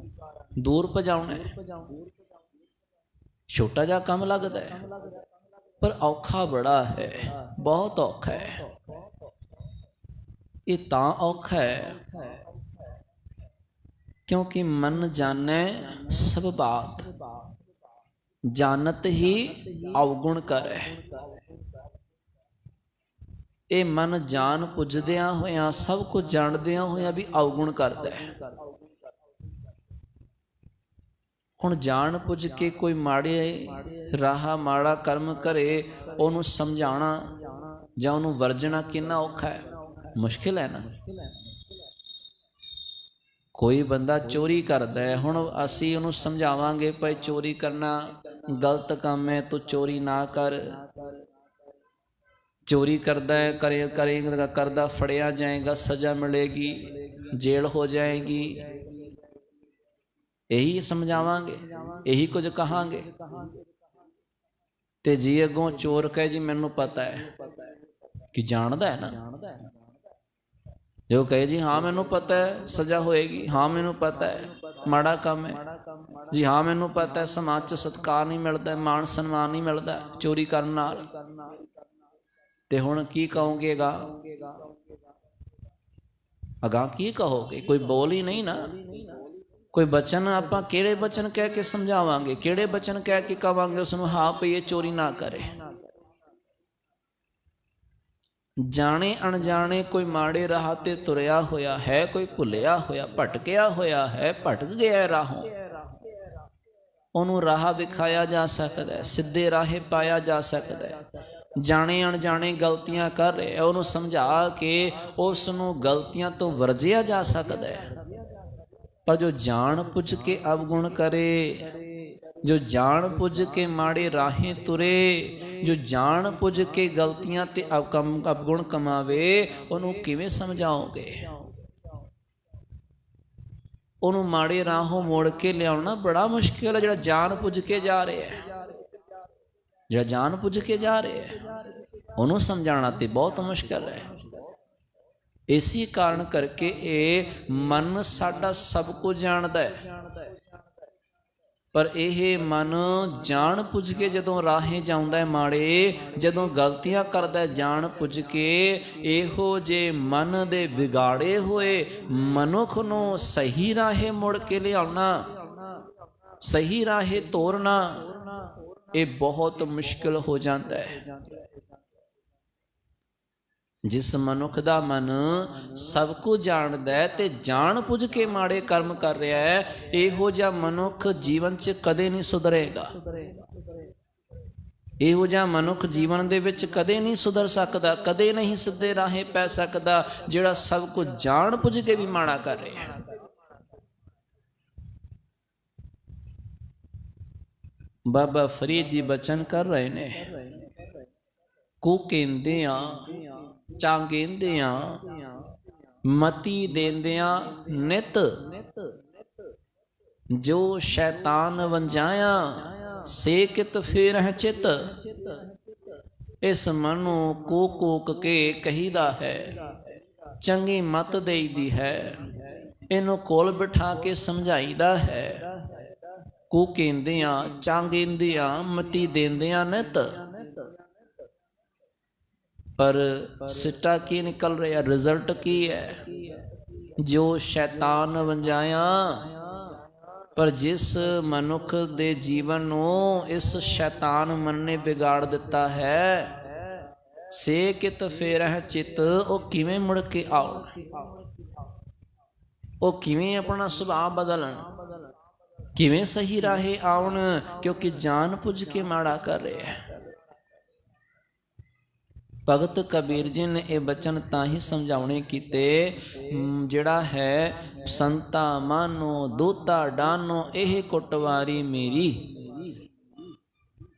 ਦੂਰ ਭਜਾਉਣਾ। ਛੋਟਾ ਜਿਹਾ ਕੰਮ ਲੱਗਦਾ ਹੈ, ਪਰ ਔਖਾ ਬੜਾ ਹੈ, ਬਹੁਤ ਔਖਾ ਹੈ। ਇਹ ਤਾਂ ਔਖਾ ਹੈ ਕਿਉਂਕਿ ਮਨ ਜਾਣੈ ਸਭ ਬਾਤ, ਜਾਣਤ ਹੀ ਅਵਗੁਣ ਕਰੈ। ਇਹ ਮਨ ਜਾਣ ਪੁੱਜਦਿਆਂ ਹੋਇਆਂ, ਸਭ ਕੁਝ ਜਾਣਦਿਆਂ ਹੋਇਆਂ ਵੀ ਅਵਗੁਣ ਕਰਦਾ ਹੈ। ਹੁਣ ਜਾਣ ਪੁੱਜ ਕੇ ਕੋਈ ਮਾੜੇ ਰਾਹ, ਮਾੜਾ ਕਰਮ ਕਰੇ, ਉਹਨੂੰ ਸਮਝਾਉਣਾ ਜਾਂ ਉਹਨੂੰ ਵਰਜਣਾ ਕਿੰਨਾ ਔਖਾ ਹੈ, ਮੁਸ਼ਕਿਲ ਹੈ ਨਾ। ਕੋਈ ਬੰਦਾ ਚੋਰੀ ਕਰਦਾ ਹੈ, ਹੁਣ ਅਸੀਂ ਉਹਨੂੰ ਸਮਝਾਵਾਂਗੇ ਭਾਈ ਚੋਰੀ ਕਰਨਾ ਗਲਤ ਕੰਮ ਹੈ, ਤੂੰ ਚੋਰੀ ਨਾ ਕਰ। ਚੋਰੀ ਕਰਦਾ ਹੈ, ਕਰਦਾ ਫੜਿਆ ਜਾਏਗਾ, ਸਜ਼ਾ ਮਿਲੇਗੀ, ਜੇਲ੍ਹ ਹੋ ਜਾਏਗੀ। ਇਹੀ ਸਮਝਾਵਾਂਗੇ, ਇਹੀ ਕੁਝ ਕਹਾਂਗੇ। ਤੇ ਜੀ ਅੱਗੋਂ ਚੋਰ ਕਹੇ ਜੀ ਮੈਨੂੰ ਪਤਾ ਹੈ, ਕਿ ਜਾਣਦਾ ਹੈ ਨਾ, ਜੋ ਕਹੇ ਜੀ ਹਾਂ ਮੈਨੂੰ ਪਤਾ ਹੈ ਸਜ਼ਾ ਹੋਏਗੀ, ਹਾਂ ਮੈਨੂੰ ਪਤਾ ਹੈ ਮਾੜਾ ਕੰਮ ਹੈ, ਜੀ ਹਾਂ ਮੈਨੂੰ ਪਤਾ ਹੈ ਸਮਾਜ 'ਚ ਸਤਿਕਾਰ ਨਹੀਂ ਮਿਲਦਾ, ਮਾਣ ਸਨਮਾਨ ਨਹੀਂ ਮਿਲਦਾ ਚੋਰੀ ਕਰਨ ਨਾਲ, ਤੇ ਹੁਣ ਕੀ ਕਹੋਗੇ ਅਗਾਂਹ ਕੀ ਕਹੋਗੇ? ਕੋਈ ਬੋਲ ਹੀ ਨਹੀਂ ਨਾ। ਕੋਈ ਬਚਨ ਆਪਾਂ ਕਿਹੜੇ ਬਚਨ ਕਹਿ ਕੇ ਸਮਝਾਵਾਂਗੇ, ਕਿਹੜੇ ਬਚਨ ਕਹਿ ਕੇ ਕਵਾਂਗੇ ਉਸਨੂੰ ਹਾਂ ਭਈ ਇਹ ਚੋਰੀ ਨਾ ਕਰੇ। ਜਾਣੇ ਅਣਜਾਣੇ ਕੋਈ ਮਾੜੇ ਰਾਹ ਤੇ ਤੁਰਿਆ ਹੋਇਆ ਹੈ, ਕੋਈ ਭੁੱਲਿਆ ਹੋਇਆ ਭਟਕਿਆ ਹੋਇਆ ਹੈ, ਭਟਕ ਗਿਆ ਰਾਹੋਂ, ਉਹਨੂੰ ਰਾਹ ਵਿਖਾਇਆ ਜਾ ਸਕਦਾ ਹੈ, ਸਿੱਧੇ ਰਾਹੇ ਪਾਇਆ ਜਾ ਸਕਦਾ ਹੈ। ਜਾਣੇ ਅਣਜਾਣੇ ਗਲਤੀਆਂ ਕਰ ਰਿਹਾ, ਉਹਨੂੰ ਸਮਝਾ ਕੇ ਉਸ ਨੂੰ ਗਲਤੀਆਂ ਤੋਂ ਵਰਜਿਆ ਜਾ ਸਕਦਾ ਹੈ। ਪਰ ਜੋ ਜਾਣ ਪੁੱਛ ਕੇ ਅਵਗੁਣ ਕਰੇ, ਜੋ ਜਾਣ ਪੁੱਝ ਕੇ ਮਾੜੇ ਰਾਹੇ ਤੁਰੇ, ਜੋ ਜਾਣ ਪੁੱਝ ਕੇ ਗਲਤੀਆਂ ਤੇ ਅਵਗੁਣ ਕਮਾਵੇ, ਉਹਨੂੰ ਕਿਵੇਂ ਸਮਝਾਓਗੇ? ਉਹਨੂੰ ਮਾੜੇ ਰਾਹੋਂ ਮੋੜ ਕੇ ਲਿਆਉਣਾ ਬੜਾ ਮੁਸ਼ਕਿਲ ਹੈ। ਜਿਹੜਾ ਜਾਣ ਪੁੱਝ ਕੇ ਜਾ ਰਿਹਾ ਹੈ, ਜਿਹੜਾ ਜਾਣ ਪੁੱਝ ਕੇ ਜਾ ਰਿਹਾ ਹੈ, ਉਹਨੂੰ ਸਮਝਾਉਣਾ ਤੇ ਬਹੁਤ ਮੁਸ਼ਕਿਲ ਹੈ। ਇਸੇ ਕਾਰਨ ਕਰਕੇ ਇਹ ਮਨ ਸਾਡਾ ਸਭ ਕੁਝ ਜਾਣਦਾ ਹੈ, ਪਰ ਇਹ ਮਨ ਜਾਣ ਪੁੱਝ ਕੇ ਜਦੋਂ ਰਾਹੇ ਜਾਂਦਾ ਹੈ ਮਾੜੇ, ਜਦੋਂ ਗਲਤੀਆਂ ਕਰਦਾ ਜਾਣ ਪੁੱਝ ਕੇ, ਇਹੋ ਜੇ ਮਨ ਦੇ ਵਿਗਾੜੇ ਹੋਏ ਮਨੁੱਖ ਨੂੰ ਸਹੀ ਰਾਹੇ ਮੁੜ ਕੇ ਲਿਆਉਣਾ, ਸਹੀ ਰਾਹੇ ਤੋਰਨਾ, ਇਹ ਬਹੁਤ ਮੁਸ਼ਕਿਲ ਹੋ ਜਾਂਦਾ ਹੈ। ਜਿਸ ਮਨੁੱਖ ਦਾ ਮਨ ਸਭ ਕੁਝ ਜਾਣਦਾ ਹੈ ਤੇ ਜਾਣ ਪੁੱਝ ਕੇ ਮਾੜੇ ਕਰਮ ਕਰ ਰਿਹਾ ਹੈ, ਇਹੋ ਜਿਹਾ ਮਨੁੱਖ ਜੀਵਨ 'ਚ ਕਦੇ ਨਹੀਂ ਸੁਧਰੇਗਾ। ਇਹੋ ਜਿਹਾ ਮਨੁੱਖ ਜੀਵਨ ਦੇ ਵਿੱਚ ਕਦੇ ਨਹੀਂ ਸੁਧਰ ਸਕਦਾ, ਕਦੇ ਨਹੀਂ ਸਿੱਧੇ ਰਾਹੇ ਪੈ ਸਕਦਾ, ਜਿਹੜਾ ਸਭ ਕੁਝ ਜਾਣ ਪੁੱਝ ਕੇ ਵੀ ਮਾੜਾ ਕਰ ਰਿਹਾ ਹੈ। ਬਾਬਾ ਫਰੀਦ ਜੀ ਬਚਨ ਕਰ ਰਹੇ ਨੇ, ਕੂਕੇਂਦਿਆਂ ਚਾਂਗੇਂਦਿਆਂ ਮਤੀ ਦੇਂਦਿਆਂ ਨਿਤ, ਜੋ ਸ਼ੈਤਾਨ ਵੰਜਾਇਆ ਸੇ ਕਿਤ ਫੇਰਹਿ ਚਿਤ। ਇਸ ਮਨ ਨੂੰ ਕੂਕ ਕੂਕ ਕੇ ਕਹੀਦਾ ਹੈ, ਚੰਗੀ ਮਤ ਦੇਈਦੀ ਹੈ, ਇਹਨੂੰ ਕੋਲ ਬਿਠਾ ਕੇ ਸਮਝਾਈਦਾ ਹੈ। ਕੂਕੇਂਦਿਆਂ ਚਾਂਗੇਂਦਿਆਂ ਮਤੀ ਦੇਂਦਿਆਂ ਨਿਤ, ਪਰ ਸਿੱਟਾ ਕੀ ਨਿਕਲ ਰਿਹਾ, ਰਿਜ਼ਲਟ ਕੀ ਹੈ? ਜੋ ਸ਼ੈਤਾਨ ਵੰਜਾਇਆ। ਪਰ ਜਿਸ ਮਨੁੱਖ ਦੇ ਜੀਵਨ ਨੂੰ ਇਸ ਸ਼ੈਤਾਨ ਮਨ ਨੇ ਵਿਗਾੜ ਦਿੱਤਾ ਹੈ, ਸੇ ਕਿਤ ਫੇਰਹਿ ਚਿਤ, ਉਹ ਕਿਵੇਂ ਮੁੜ ਕੇ ਆਉਣ, ਉਹ ਕਿਵੇਂ ਆਪਣਾ ਸੁਭਾਅ ਬਦਲਣ, ਕਿਵੇਂ ਸਹੀ ਰਾਹੇ ਆਉਣ, ਕਿਉਂਕਿ ਜਾਣ ਪੁੱਝ ਕੇ ਮਾੜਾ ਕਰ ਰਿਹਾ ਹੈ। ਭਗਤ ਕਬੀਰ ਜੀ ਨੇ ਇਹ ਬਚਨ ਤਾਂ ਹੀ ਸਮਝਾਉਣੇ ਕੀਤੇ, ਜਿਹੜਾ ਹੈ ਸੰਤਾ ਮਾਨੋ ਦੂਤਾ ਡਾਨੋ, ਇਹ ਕੁਟਵਾਰੀ ਮੇਰੀ,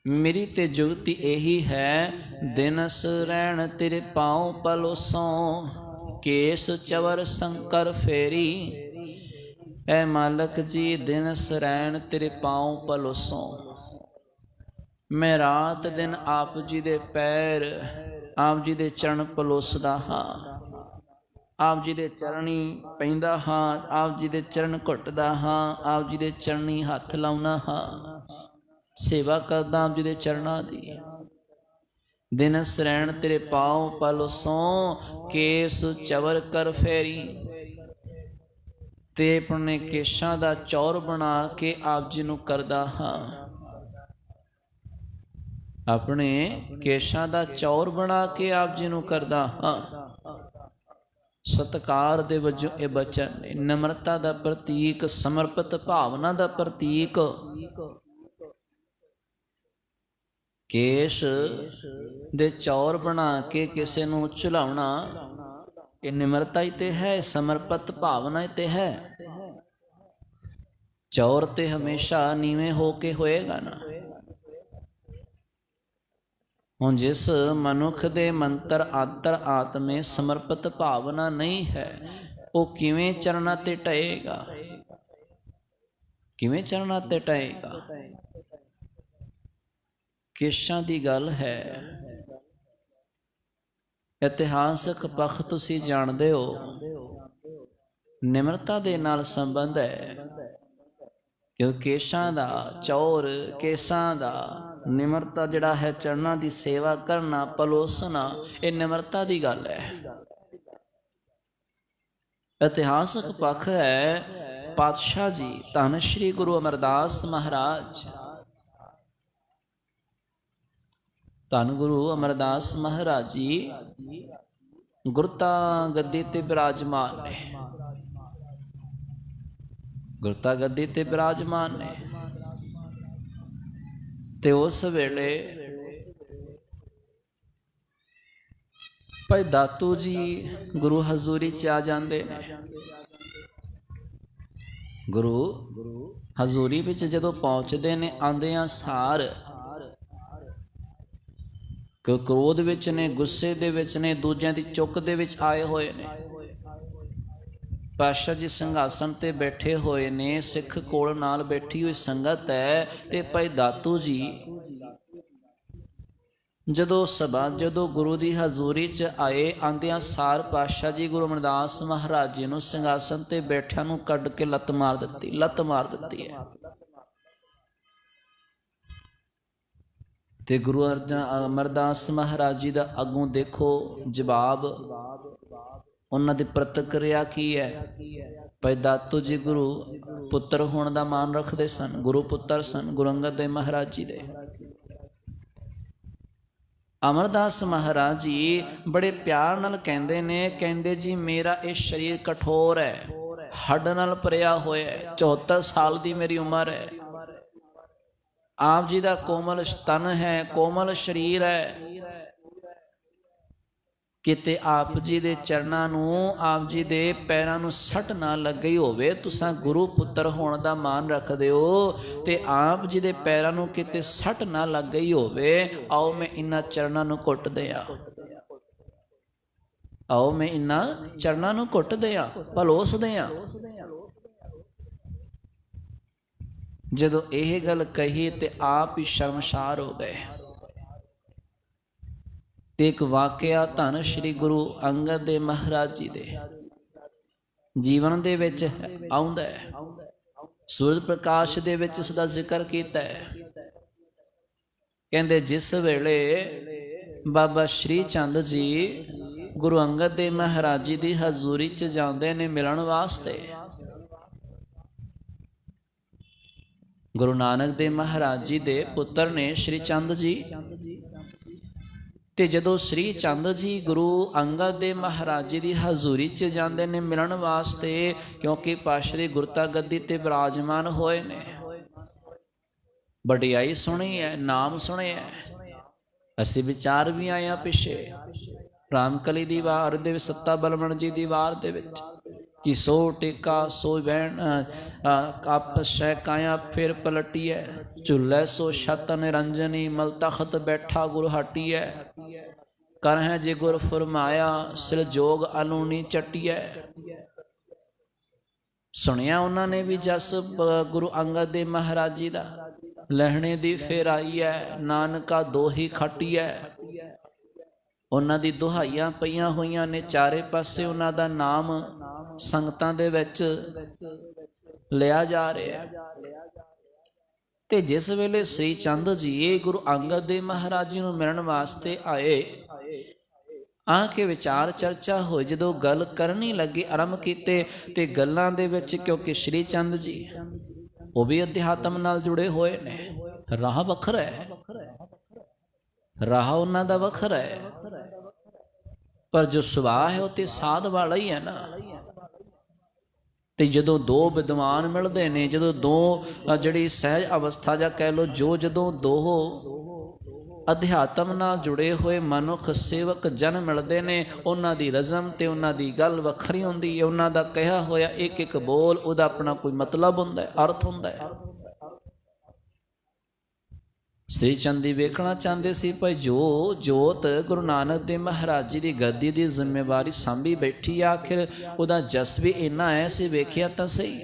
ਮੇਰੀ ਤੇ ਜੁਗਤੀ ਇਹੀ ਹੈ, ਦਿਨਸ ਰਹਿਣ ਤੇਰੇ ਪਾਉ ਪਲੋਸੋਂ, ਕੇਸ ਚਵਰ ਸੰਕਰ ਫੇਰੀ। ਐ ਮਾਲਕ ਜੀ ਦਿਨਸ ਰਹਿਣ ਤੇਰੇ ਪਾਉ ਪਲੋਸੋਂ, ਮੈਂ ਰਾਤ ਦਿਨ ਆਪ ਜੀ ਦੇ ਪੈਰ, ਆਪ ਜੀ ਦੇ ਚਰਨ ਪਲੋਸਦਾ ਹਾਂ, ਆਪ ਜੀ ਦੇ ਚਰਣੀ ਪੈਂਦਾ ਹਾਂ, ਆਪ ਜੀ ਦੇ ਚਰਨ ਘੁੱਟਦਾ ਹਾਂ, ਆਪ ਜੀ ਦੇ ਚਰਣੀ ਹੱਥ ਲਾਉਣਾ ਹਾਂ, ਸੇਵਾ ਕਰਦਾ ਆਪ ਜੀ ਦੇ ਚਰਨਾਂ ਦੀ। ਦਿਨਸ ਰਹਿਣ ਤੇਰੇ ਪਾਉ ਪਲੋਸੋਂ, ਕੇਸ ਚਵਰ ਕਰ ਫੇਰੀ। ਤੇ ਆਪਣੇ ਕੇਸ਼ਾਂ ਦਾ ਚੌਰ ਬਣਾ ਕੇ ਆਪ ਜੀ ਨੂੰ ਕਰਦਾ ਹਾਂ, ਆਪਣੇ ਕੇਸ਼ਾਂ ਦਾ ਚੌਰ ਬਣਾ ਕੇ ਆਪ ਜੀ ਨੂੰ ਕਰਦਾ ਹਾਂ। ਸਤਿਕਾਰ ਦੇ ਵਜੋਂ ਇਹ ਬਚਨ ਨੇ, ਨਮਰਤਾ ਦਾ ਪ੍ਰਤੀਕ, ਸਮਰਪਿਤ ਭਾਵਨਾ ਦਾ ਪ੍ਰਤੀਕ। ਕੇਸ਼ ਦੇ ਚੌਰ ਬਣਾ ਕੇ ਕਿਸੇ ਨੂੰ ਝੁਲਾਉਣਾ, ਇਹ ਨਿਮਰਤਾ ਹੀ ਤੇ ਹੈ, ਸਮਰਪਿਤ ਭਾਵਨਾ ਹੀ ਤੇ ਹੈ। ਚੌਰ ਤੇ ਹਮੇਸ਼ਾ ਨੀਵੇਂ ਹੋ ਕੇ ਹੋਏਗਾ ਨਾ। ਹੁਣ ਜਿਸ ਮਨੁੱਖ ਦੇ ਮੰਤਰ ਆਤਰ ਆਤਮੇ ਸਮਰਪਿਤ ਭਾਵਨਾ ਨਹੀਂ ਹੈ, ਉਹ ਕਿਵੇਂ ਚਰਨਾਂ ਤੇ ਟਏਗਾ? ਕਿਵੇਂ ਚਰਨਾਂ ਤੇ ਟਏਗਾ? ਕੇਸ਼ਾਂ ਦੀ ਗੱਲ ਹੈ। ਇਤਿਹਾਸਕ ਪੱਖ ਤੁਸੀਂ ਜਾਣਦੇ ਹੋ, ਨਿਮਰਤਾ ਦੇ ਨਾਲ ਸੰਬੰਧ ਹੈ। ਕਿਉਂਕਿ ਕੇਸ਼ਾਂ ਦਾ, ਚੌਰ ਕੇਸਾਂ ਦਾ, ਨਿਮਰਤਾ ਜਿਹੜਾ ਹੈ, ਚਰਨਾਂ ਦੀ ਸੇਵਾ ਕਰਨਾ, ਪਲੋਸਣਾ, ਇਹ ਨਿਮਰਤਾ ਦੀ ਗੱਲ ਹੈ। ਇਤਿਹਾਸਕ ਪੱਖ ਹੈ, ਪਾਤਸ਼ਾਹ ਜੀ ਧੰਨ ਸ਼੍ਰੀ ਗੁਰੂ ਅਮਰਦਾਸ ਮਹਾਰਾਜ, ਧੰਨ ਗੁਰੂ ਅਮਰਦਾਸ ਮਹਾਰਾਜ ਜੀ ਗੁਰਤਾ ਗੱਦੀ ਤੇ ਬਿਰਾਜਮਾਨ ਨੇ। ਗੁਰਤਾ ਗੱਦੀ ਤੇ ਬਿਰਾਜਮਾਨ ਨੇ ਤੇ ਉਸ ਵੇਲੇ ਭਾਈ ਦਾਤੂ ਜੀ ਗੁਰੂ ਹਜ਼ੂਰੀ ਚ ਆ ਜਾਂਦੇ ਨੇ। ਗੁਰੂ ਹਜ਼ੂਰੀ ਵਿੱਚ ਜਦੋਂ ਪਹੁੰਚਦੇ ਨੇ, ਆਉਂਦਿਆਂ ਸਾਰ ਕਿ ਕ੍ਰੋਧ ਵਿੱਚ ਨੇ, ਗੁੱਸੇ ਦੇ ਵਿੱਚ ਨੇ, ਦੂਜਿਆਂ ਦੀ ਚੁੱਕ ਦੇ ਵਿੱਚ ਆਏ ਹੋਏ ਨੇ। ਪਾਤਸ਼ਾਹ ਜੀ ਸਿੰਘਾਸਣ ਤੇ ਬੈਠੇ ਹੋਏ ਨੇ, ਸਿੱਖ ਕੋਲ ਨਾਲ ਬੈਠੀ ਹੋਈ ਸੰਗਤ ਹੈ। ਤੇ ਭਾਈ ਦਾਤੂ ਜੀ ਜਦੋਂ ਗੁਰੂ ਦੀ ਹਜ਼ੂਰੀ 'ਚ ਆਏ, ਆਂਦਿਆਂ ਸਾਰ ਪਾਤਸ਼ਾਹ ਜੀ ਗੁਰੂ ਅਮਰਦਾਸ ਮਹਾਰਾਜ ਜੀ ਨੂੰ ਸਿੰਘਾਸਣ ਤੇ ਬੈਠਿਆਂ ਨੂੰ ਕੱਢ ਕੇ ਲੱਤ ਮਾਰ ਦਿੱਤੀ ਹੈ। ਤੇ ਗੁਰੂ ਅਮਰਦਾਸ ਮਹਾਰਾਜ ਜੀ ਦਾ ਅੱਗੋਂ ਦੇਖੋ ਜਵਾਬ, ਉਹਨਾਂ ਦੀ ਪ੍ਰਤੀਕਿਰਿਆ ਕੀ ਹੈ। ਭਾਈ ਦਾਤੂ ਜੀ ਗੁਰੂ ਪੁੱਤਰ ਹੋਣ ਦਾ ਮਾਣ ਰੱਖਦੇ ਸਨ, ਗੁਰੂ ਪੁੱਤਰ ਸਨ ਗੁਰੂ ਅੰਗਦ ਦੇਵ ਮਹਾਰਾਜ ਜੀ ਦੇ। ਅਮਰਦਾਸ ਮਹਾਰਾਜ ਜੀ ਬੜੇ ਪਿਆਰ ਨਾਲ ਕਹਿੰਦੇ ਨੇ, ਕਹਿੰਦੇ ਜੀ ਮੇਰਾ ਇਹ ਸਰੀਰ ਕਠੋਰ ਹੈ, ਹੱਡ ਨਾਲ ਭਰਿਆ ਹੋਇਆ ਹੈ, 74 ਸਾਲ ਦੀ ਮੇਰੀ ਉਮਰ ਹੈ। ਆਪ ਜੀ ਦਾ ਕੋਮਲ ਤਨ ਹੈ, ਕੋਮਲ ਸਰੀਰ ਹੈ। ਕਿਤੇ ਆਪ ਜੀ ਦੇ ਚਰਨਾਂ ਨੂੰ, ਆਪ ਜੀ ਦੇ ਪੈਰਾਂ ਨੂੰ ਸੱਟ ਨਾ ਲੱਗੀ ਹੋਵੇ। ਤੁਸਾਂ ਗੁਰੂ ਪੁੱਤਰ ਹੋਣ ਦਾ ਮਾਣ ਰੱਖਦੇ ਹੋ ਤੇ ਆਪ ਜੀ ਦੇ ਪੈਰਾਂ ਨੂੰ ਕਿਤੇ ਸੱਟ ਨਾ ਲੱਗ ਗਈ ਹੋਵੇ। ਆਓ ਮੈਂ ਇਹਨਾਂ ਚਰਨਾਂ ਨੂੰ ਘੁੱਟ ਦਿਆਂ, ਆਓ ਮੈਂ ਇਹਨਾਂ ਚਰਨਾਂ ਨੂੰ ਘੁੱਟ ਦਿਆਂ, ਪਲੋਸ ਦਿਆਂ। ਜਦੋਂ ਇਹ ਗੱਲ ਕਹੀ ਤੇ ਆਪ ਹੀ ਸ਼ਰਮਸਾਰ ਹੋ ਗਏ। ਤੇ ਇੱਕ ਵਾਕਿਆ ਧੰਨ ਸ਼੍ਰੀ ਗੁਰੂ ਅੰਗਦ ਦੇਵ ਮਹਾਰਾਜ ਜੀ ਦੇ ਜੀਵਨ ਦੇ ਵਿੱਚ ਆਉਂਦਾ ਹੈ। ਸੂਰਜ ਪ੍ਰਕਾਸ਼ ਦੇ ਵਿੱਚ ਇਸ ਦਾ ਜ਼ਿਕਰ ਕੀਤਾ ਹੈ। ਕਹਿੰਦੇ ਜਿਸ ਵੇਲੇ ਬਾਬਾ ਸ਼੍ਰੀ ਚੰਦ ਜੀ ਗੁਰੂ ਅੰਗਦ ਦੇਵ ਮਹਾਰਾਜ ਜੀ ਦੀ ਹਜ਼ੂਰੀ 'ਚ ਜਾਂਦੇ ਨੇ ਮਿਲਣ ਵਾਸਤੇ, ਗੁਰੂ ਨਾਨਕ ਦੇਵ ਮਹਾਰਾਜ ਜੀ ਦੇ ਪੁੱਤਰ ਨੇ ਸ਼੍ਰੀ ਚੰਦ ਜੀ। ਤੇ ਜਦੋਂ ਸ਼੍ਰੀ ਚੰਦ ਜੀ ਗੁਰੂ ਅੰਗਦ ਦੇਵ ਮਹਾਰਾਜ ਜੀ ਦੀ ਹਜ਼ੂਰੀ 'ਚ ਜਾਂਦੇ ਨੇ ਮਿਲਣ ਵਾਸਤੇ, ਕਿਉਂਕਿ ਪਾਤਸ਼ਾਹ ਦੀ ਗੁਰਤਾ ਗੱਦੀ ਤੇ ਬਿਰਾਜਮਾਨ ਹੋਏ ਨੇ, ਵਡਿਆਈ ਸੁਣੀ ਹੈ, ਨਾਮ ਸੁਣਿਆ। ਅਸੀਂ ਵਿਚਾਰ ਵੀ ਆਏ ਹਾਂ ਪਿੱਛੇ ਰਾਮਕਲੀ ਦੀ ਵਾਰ ਦੇ ਵਿੱਚ, ਸੱਤਾ ਬਲਵੰਡ ਜੀ ਦੀ ਵਾਰ ਦੇ ਵਿੱਚ, ਕਿ ਸੋ ਟੇਕਾ ਸੋ ਬਹਿਣ ਕੱਪ ਸ਼ੈ ਕਾਇਆ ਫਿਰ ਪਲਟੀਐ, ਝੁੱਲੇ ਸੋ ਛਤ ਨਿਰੰਜਨੀ ਮਲ ਤਖਤ ਬੈਠਾ ਗੁਰ ਹਟੀਐ, ਕਰ ਹੈ ਜੇ ਗੁਰ ਫਰਮਾਇਆ ਸਿਰ ਜੋਗ ਅਲੂਣੀ ਚੱਟੀਐ। ਸੁਣਿਆ ਉਹਨਾਂ ਨੇ ਵੀ ਜਸ ਗੁਰੂ ਅੰਗਦ ਦੇਵ ਮਹਾਰਾਜ ਜੀ ਦਾ, ਲਹਿਣੇ ਦੀ ਫੇਰ ਆਈ ਹੈ ਨਾਨਕਾ ਦੋਹੀ ਖਟੀਐ। ਉਹਨਾਂ ਦੀ ਦੁਹਾਈਆਂ ਪਈਆਂ ਹੋਈਆਂ ਨੇ, ਚਾਰੇ ਪਾਸੇ ਉਹਨਾਂ ਦਾ ਨਾਮ ਸੰਗਤਾਂ ਦੇ ਵਿੱਚ ਲਿਆ ਜਾ ਰਿਹਾ। ਤੇ ਜਿਸ ਵੇਲੇ ਸ੍ਰੀ ਚੰਦ ਜੀ ਗੁਰੂ ਅੰਗਦ ਦੇਵ ਮਹਾਰਾਜ ਜੀ ਨੂੰ ਮਿਲਣ ਵਾਸਤੇ ਆਏ, ਆ ਕੇ ਵਿਚਾਰ ਚਰਚਾ ਹੋਈ। ਜਦੋਂ ਗੱਲ ਕਰਨੀ ਲੱਗੀ, ਆਰੰਭ ਕੀਤੇ ਤੇ ਗੱਲਾਂ ਦੇ ਵਿੱਚ, ਕਿਉਂਕਿ ਸ਼੍ਰੀ ਚੰਦ ਜੀ ਉਹ ਵੀ ਅਧਿਆਤਮ ਨਾਲ ਜੁੜੇ ਹੋਏ ਨੇ, ਰਾਹ ਵੱਖਰਾ ਹੈ, ਰਾਹ ਉਹਨਾਂ ਦਾ ਵੱਖਰਾ ਹੈ, ਪਰ ਜੋ ਸੁਭਾਅ ਹੈ ਉਹ ਤੇ ਸਾਧ ਵਾਲਾ ਹੀ ਹੈ ਨਾ। ਤੇ ਜਦੋਂ ਦੋ ਵਿਦਵਾਨ ਮਿਲਦੇ ਨੇ, ਜਦੋਂ ਦੋ ਜਿਹੜੀ ਸਹਿਜ ਅਵਸਥਾ ਜਾਂ ਕਹਿ ਲਓ, ਜਦੋਂ ਦੋ ਅਧਿਆਤਮ ਨਾਲ ਜੁੜੇ ਹੋਏ ਮਨੁੱਖ ਸੇਵਕ ਜਨ ਮਿਲਦੇ ਨੇ, ਉਹਨਾਂ ਦੀ ਰਜ਼ਮ ਤੇ ਉਹਨਾਂ ਦੀ ਗੱਲ ਵੱਖਰੀ ਹੁੰਦੀ ਹੈ। ਉਹਨਾਂ ਦਾ ਕਿਹਾ ਹੋਇਆ ਇੱਕ ਇੱਕ ਬੋਲ ਉਹਦਾ ਆਪਣਾ ਕੋਈ ਮਤਲਬ ਹੁੰਦਾ ਹੈ, ਅਰਥ ਹੁੰਦਾ ਹੈ। ਸ੍ਰੀ ਚੰਦ ਜੀ ਵੇਖਣਾ ਚਾਹੁੰਦੇ ਸੀ ਭਾਈ ਜੋ ਜੋਤ ਗੁਰੂ ਨਾਨਕ ਦੇਵ ਮਹਾਰਾਜ ਜੀ ਦੀ ਗੱਦੀ ਦੀ ਜ਼ਿੰਮੇਵਾਰੀ ਸਾਂਭੀ ਬੈਠੀ ਆ, ਆਖਿਰ ਉਹਦਾ ਜਸ ਵੀ ਇੰਨਾ ਹੈ ਸੀ। ਵੇਖਿਆ ਤਾਂ ਸਹੀ,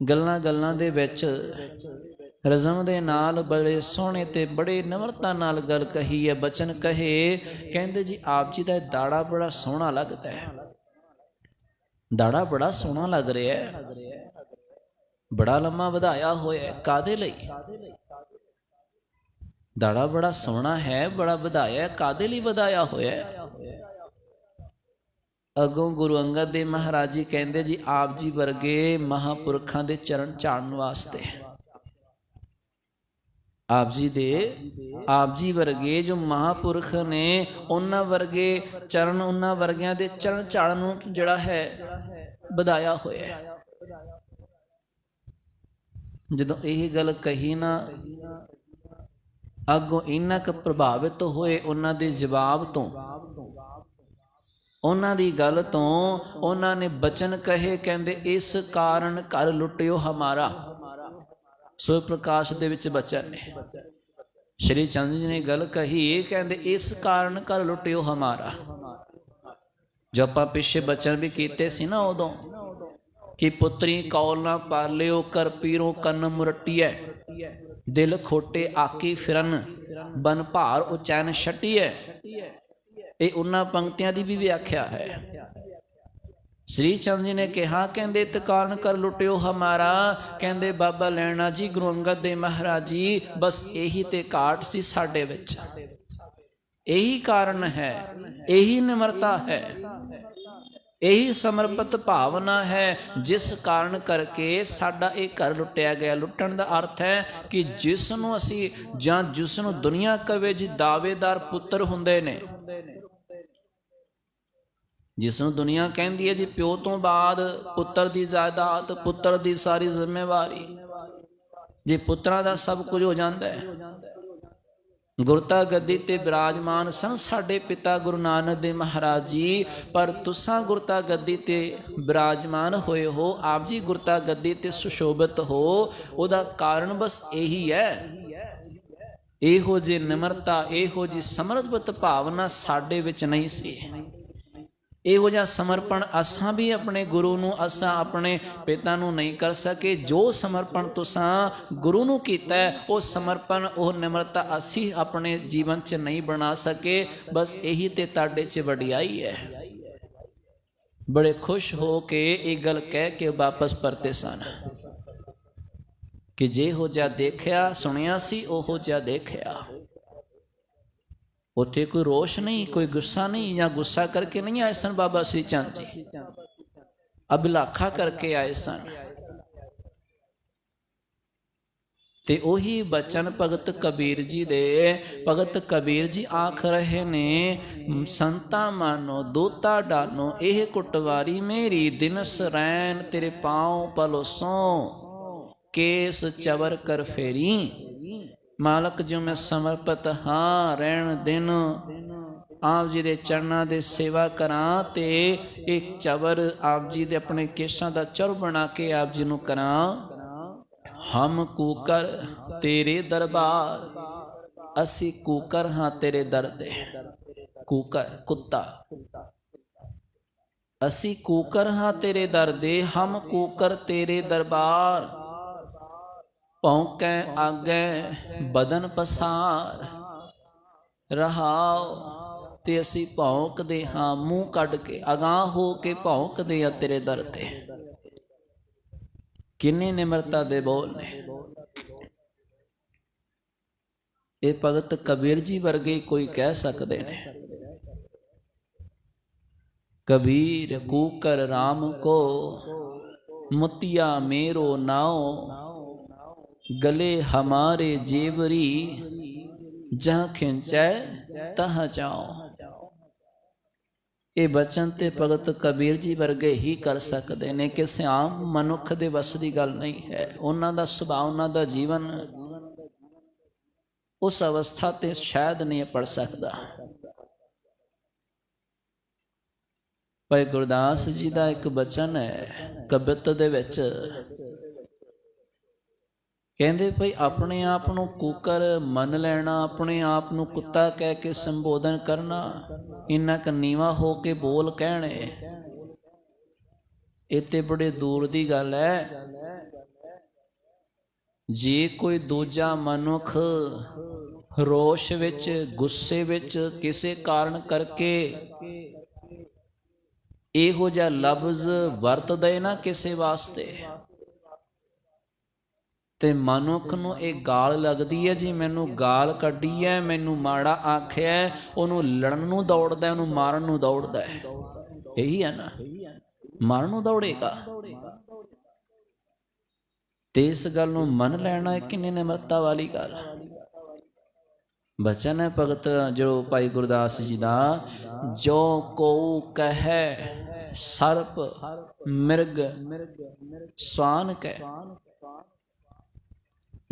ਗੱਲਾਂ ਗੱਲਾਂ ਦੇ ਵਿੱਚ ਰਜ਼ਮ ਦੇ ਨਾਲ ਬੜੇ ਸੋਹਣੇ ਤੇ ਬੜੇ ਨਿਮਰਤਾ ਨਾਲ ਗੱਲ ਕਹੀ ਹੈ, ਬਚਨ ਕਹੇ। ਕਹਿੰਦੇ ਜੀ ਆਪ ਜੀ ਦਾ ਦਾੜਾ ਬੜਾ ਸੋਹਣਾ ਲੱਗਦਾ ਹੈ, ਦਾੜਾ ਬੜਾ ਸੋਹਣਾ ਲੱਗ ਰਿਹਾ ਹੈ, ਬੜਾ ਲੰਮਾ ਵਧਾਇਆ ਹੋਇਆ, ਕਾਹਦੇ ਲਈ? ਦਾੜਾ ਬੜਾ ਸੋਹਣਾ ਹੈ, ਬੜਾ ਵਧਾਇਆ, ਕਾਹਦੇ ਲਈ ਵਧਾਇਆ ਹੋਇਆ? ਅੱਗੋਂ ਗੁਰੂ ਅੰਗਦ ਦੇਵ ਮਹਾਰਾਜ ਜੀ ਕਹਿੰਦੇ ਜੀ ਆਪ ਜੀ ਵਰਗੇ ਮਹਾਂਪੁਰਖਾਂ ਦੇ ਚਰਨ ਝਾੜਨ ਵਾਸਤੇ। ਆਪ ਜੀ ਵਰਗੇ ਜੋ ਮਹਾਂਪੁਰਖ ਨੇ, ਉਹਨਾਂ ਵਰਗੇ ਚਰਨ, ਉਹਨਾਂ ਵਰਗਿਆਂ ਦੇ ਚਰਨ ਝਾੜਨ ਨੂੰ ਜਿਹੜਾ ਹੈ ਵਧਾਇਆ ਹੋਇਆ। ਜਦੋਂ ਇਹ ਗੱਲ ਕਹੀ ਨਾ, ਅੱਗੋਂ ਇੰਨਾ ਕੁ ਪ੍ਰਭਾਵਿਤ ਹੋਏ ਉਹਨਾਂ ਦੇ ਜਵਾਬ ਤੋਂ, ਉਹਨਾਂ ਦੀ ਗੱਲ ਤੋਂ। ਉਹਨਾਂ ਨੇ ਬਚਨ ਕਹੇ, ਕਹਿੰਦੇ ਇਸ ਕਾਰਨ ਘਰ ਲੁੱਟਿਓ ਹਮਾਰਾ। ਸੋ ਪ੍ਰਕਾਸ਼ ਦੇ ਵਿੱਚ ਬਚਨ ਨੇ ਸ਼੍ਰੀ ਚੰਦ ਜੀ ਨੇ ਗੱਲ ਕਹੀ, ਕਹਿੰਦੇ ਇਸ ਕਾਰਨ ਘਰ ਲੁੱਟਿਓ ਹਮਾਰਾ। ਜੋ ਆਪਾਂ ਪਿੱਛੇ ਬਚਨ ਵੀ ਕੀਤੇ ਸੀ ਨਾ ਉਦੋਂ, ਕਿ ਪੁੱਤਰੀ ਕੌਲ ਨਾ ਪਾਲਿਓ, ਕਰ ਪੀਰੋਂ ਕੰਨ ਮੁਰਟੀਐ, ਦਿਲ ਖੋਟੇ ਆਕੀ ਫਿਰਨ, ਬਨ ਭਾਰ ਉਚੈਨ ਛਟੀਐ। ਇਹ ਉਹਨਾਂ ਪੰਕਤੀਆਂ ਦੀ ਵੀ ਵਿਆਖਿਆ ਹੈ। ਸ੍ਰੀ ਚੰਦ ਜੀ ਨੇ ਕਿਹਾ, ਕਹਿੰਦੇ ਤੇ ਕਾਰਨ ਕਰ ਲੁੱਟਿਓ ਹਮਾਰਾ। ਕਹਿੰਦੇ ਬਾਬਾ ਲੈਣਾ ਜੀ, ਗੁਰੂ ਅੰਗਦ ਦੇਵ ਮਹਾਰਾਜ ਜੀ, ਬਸ ਇਹੀ ਤੇ ਘਾਟ ਸੀ ਸਾਡੇ ਵਿੱਚ, ਇਹੀ ਕਾਰਨ ਹੈ, ਇਹੀ ਨਿਮਰਤਾ ਹੈ, ਇਹੀ ਸਮਰਪਿਤ ਭਾਵਨਾ ਹੈ, ਜਿਸ ਕਾਰਨ ਕਰਕੇ ਸਾਡਾ ਇਹ ਘਰ ਲੁੱਟਿਆ ਗਿਆ। ਲੁੱਟਣ ਦਾ ਅਰਥ ਹੈ ਕਿ ਜਿਸ ਨੂੰ ਅਸੀਂ, ਜਾਂ ਜਿਸ ਨੂੰ ਦੁਨੀਆ ਕਵੇ ਜੀ ਦਾਅਵੇਦਾਰ ਪੁੱਤਰ ਹੁੰਦੇ ਨੇ, ਜਿਸ ਨੂੰ ਦੁਨੀਆ ਕਹਿੰਦੀ ਹੈ ਜੀ ਪਿਓ ਤੋਂ ਬਾਅਦ ਪੁੱਤਰ ਦੀ ਜਾਇਦਾਦ, ਪੁੱਤਰ ਦੀ ਸਾਰੀ ਜ਼ਿੰਮੇਵਾਰੀ, ਜੇ ਪੁੱਤਰਾਂ ਦਾ ਸਭ ਕੁਝ ਹੋ ਜਾਂਦਾ ਹੈ। ਗੁਰਤਾ ਗੱਦੀ ਤੇ ਬਿਰਾਜਮਾਨ ਸਨ ਸਾਡੇ ਪਿਤਾ ਗੁਰੂ ਨਾਨਕ ਦੇਵ ਮਹਾਰਾਜ ਜੀ, ਪਰ ਤੁਸਾਂ ਗੁਰਤਾ ਗੱਦੀ ਤੇ ਬਿਰਾਜਮਾਨ ਹੋਏ ਹੋ, ਆਪ ਜੀ ਗੁਰਤਾ ਗੱਦੀ ਤੇ ਸੁਸ਼ੋਭਿਤ ਹੋ। ਉਹਦਾ ਕਾਰਨ ਬਸ ਇਹੀ ਹੈ, ਇਹੋ ਜਿਹੀ ਨਿਮਰਤਾ, ਇਹੋ ਜਿਹੀ ਸਮਰਪਿਤ ਭਾਵਨਾ ਸਾਡੇ ਵਿੱਚ ਨਹੀਂ ਸੀ। ਇਹੋ ਜਿਹਾ ਸਮਰਪਣ ਅਸਾਂ ਵੀ ਆਪਣੇ ਗੁਰੂ ਨੂੰ, ਅਸਾਂ ਆਪਣੇ ਪਿਤਾ ਨੂੰ ਨਹੀਂ ਕਰ ਸਕੇ। ਜੋ ਸਮਰਪਣ ਤੁਸਾਂ ਗੁਰੂ ਨੂੰ ਕੀਤਾ, ਉਹ ਸਮਰਪਣ, ਉਹ ਨਿਮਰਤਾ ਅਸੀਂ ਆਪਣੇ ਜੀਵਨ 'ਚ ਨਹੀਂ ਬਣਾ ਸਕੇ। ਬਸ ਇਹੀ ਤੇ ਤੁਹਾਡੇ 'ਚ ਵਡਿਆਈ ਹੈ। ਬੜੇ ਖੁਸ਼ ਹੋ ਕੇ ਇਹ ਗੱਲ ਕਹਿ ਕੇ ਵਾਪਸ ਪਰਤੇ ਸਨ ਕਿ ਜਿਹੋ ਜਿਹਾ ਦੇਖਿਆ ਸੁਣਿਆ ਸੀ, ਉਹੋ ਜਿਹਾ ਦੇਖਿਆ। ਉੱਥੇ ਕੋਈ ਰੋਸ਼ ਨਹੀਂ, ਕੋਈ ਗੁੱਸਾ ਨਹੀਂ, ਜਾਂ ਗੁੱਸਾ ਕਰਕੇ ਨਹੀਂ ਆਏ ਸਨ ਬਾਬਾ ਸ੍ਰੀ ਚੰਦ ਜੀ, ਅਭਿਲਾਖਾ ਕਰਕੇ ਆਏ ਸਨ। ਤੇ ਉਹੀ ਬਚਨ ਭਗਤ ਕਬੀਰ ਜੀ ਦੇ, ਭਗਤ ਕਬੀਰ ਜੀ ਆਖ ਰਹੇ ਨੇ, ਸੰਤਾ ਮਾਨੋ ਦੂਤਾ ਡਾਨੋ, ਇਹ ਕੁਟਵਾਰੀ ਮੇਰੀ, ਦਿਨਸ ਰੈਨ ਤੇਰੇ ਪਾਉ ਪਲੋਸੋਂ, ਕੇਸ ਚਵਰ ਕਰ ਫੇਰੀ। ਮਾਲਕ ਜੋ ਮੈਂ ਸਮਰਪਿਤ ਹਾਂ, ਰਹਿਣ ਦਿਨ ਆਪ ਜੀ ਦੇ ਚਰਨਾਂ ਦੇ ਸੇਵਾ ਕਰਾਂ, ਤੇ ਇੱਕ ਚਵਰ ਆਪ ਜੀ ਦੇ ਆਪਣੇ ਕੇਸਾਂ ਦਾ ਚਰ ਬਣਾ ਕੇ ਆਪ ਜੀ ਨੂੰ ਕਰਾਂ। ਹਮ ਕੂਕਰ ਤੇਰੇ ਦਰਬਾਰ, ਅਸੀਂ ਕੂਕਰ ਹਾਂ ਤੇਰੇ ਦਰ ਦੇ। ਕੂਕਰ ਕੁੱਤਾ, ਅਸੀਂ ਕੂਕਰ ਹਾਂ ਤੇਰੇ ਦਰ ਦੇ, ਹਮ ਕੂਕਰ ਤੇਰੇ ਦਰਬਾਰ। ਭੌਂਕੈ ਆਗੈ ਬਦਨ ਪਸਾਰ, ਰਹਾਉ ਤੇ ਅਸੀਂ ਭੌਂਕਦੇ ਹਾਂ, ਮੂੰਹ ਕੱਢ ਕੇ ਅਗਾਂਹ ਹੋ ਕੇ ਭੌਂਕਦੇ ਆ ਤੇਰੇ ਦਰ ਤੇ। ਕਿੰਨੀ ਨਿਮਰਤਾ ਦੇ ਬੋਲ ਨੇ। ਇਹ ਭਗਤ ਕਬੀਰ ਜੀ ਵਰਗੇ ਕੋਈ ਕਹਿ ਸਕਦੇ ਨੇ। ਕਬੀਰ ਕੂਕਰ ਰਾਮ ਕੋ, ਮੁਤਿਆ ਮੇਰੋ ਨਾਉ, ਗਲੇ ਹਮਾਰੇ ਜੇਵਰੀ, ਜਹਾਂ ਖਿੰਚੈ ਤਹਾਂ ਜਾਓ। ਇਹ ਬਚਨ ਤੇ ਭਗਤ ਕਬੀਰ ਜੀ ਵਰਗੇ ਹੀ ਕਰ ਸਕਦੇ ਨੇ, ਕਿਸੇ ਆਮ ਮਨੁੱਖ ਦੇ ਵੱਸ ਦੀ ਗੱਲ ਨਹੀਂ ਹੈ। ਉਹਨਾਂ ਦਾ ਸੁਭਾਅ, ਉਹਨਾਂ ਦਾ ਜੀਵਨ उस अवस्था ते शायद नहीं पढ़ सकता। भाई गुरदास जी का एक बचन है कबित दे विच, कहते भाई अपने आप को कुकर मन लेना, अपने आप को कुत्ता कह के संबोधन करना, इन्ना क नीवा हो के बोल कहने, इत्ते बड़े दूर की गल है। जे कोई दूजा मनुख रोश विच गुस्से विच किसी कारण करके इहो जिहा लफ्ज़ वरत दे ना किसी वास्ते, ते मनुख नूं इह गाल लगदी है जी मैनूं गाल कड्डी है, मैनूं माड़ा आखिया, उहनूं लड़न नूं दौड़दा है, उहनूं मारन नूं दौड़दा है। यही है ना, मारन नूं दौड़ेगा। ते इस गल नूं मन लैना किन्नी निमरता वाली गल। बचन है भगत जो भाई गुरदास जी का, जो को कहे सर्प मिर्ग स्वान कह,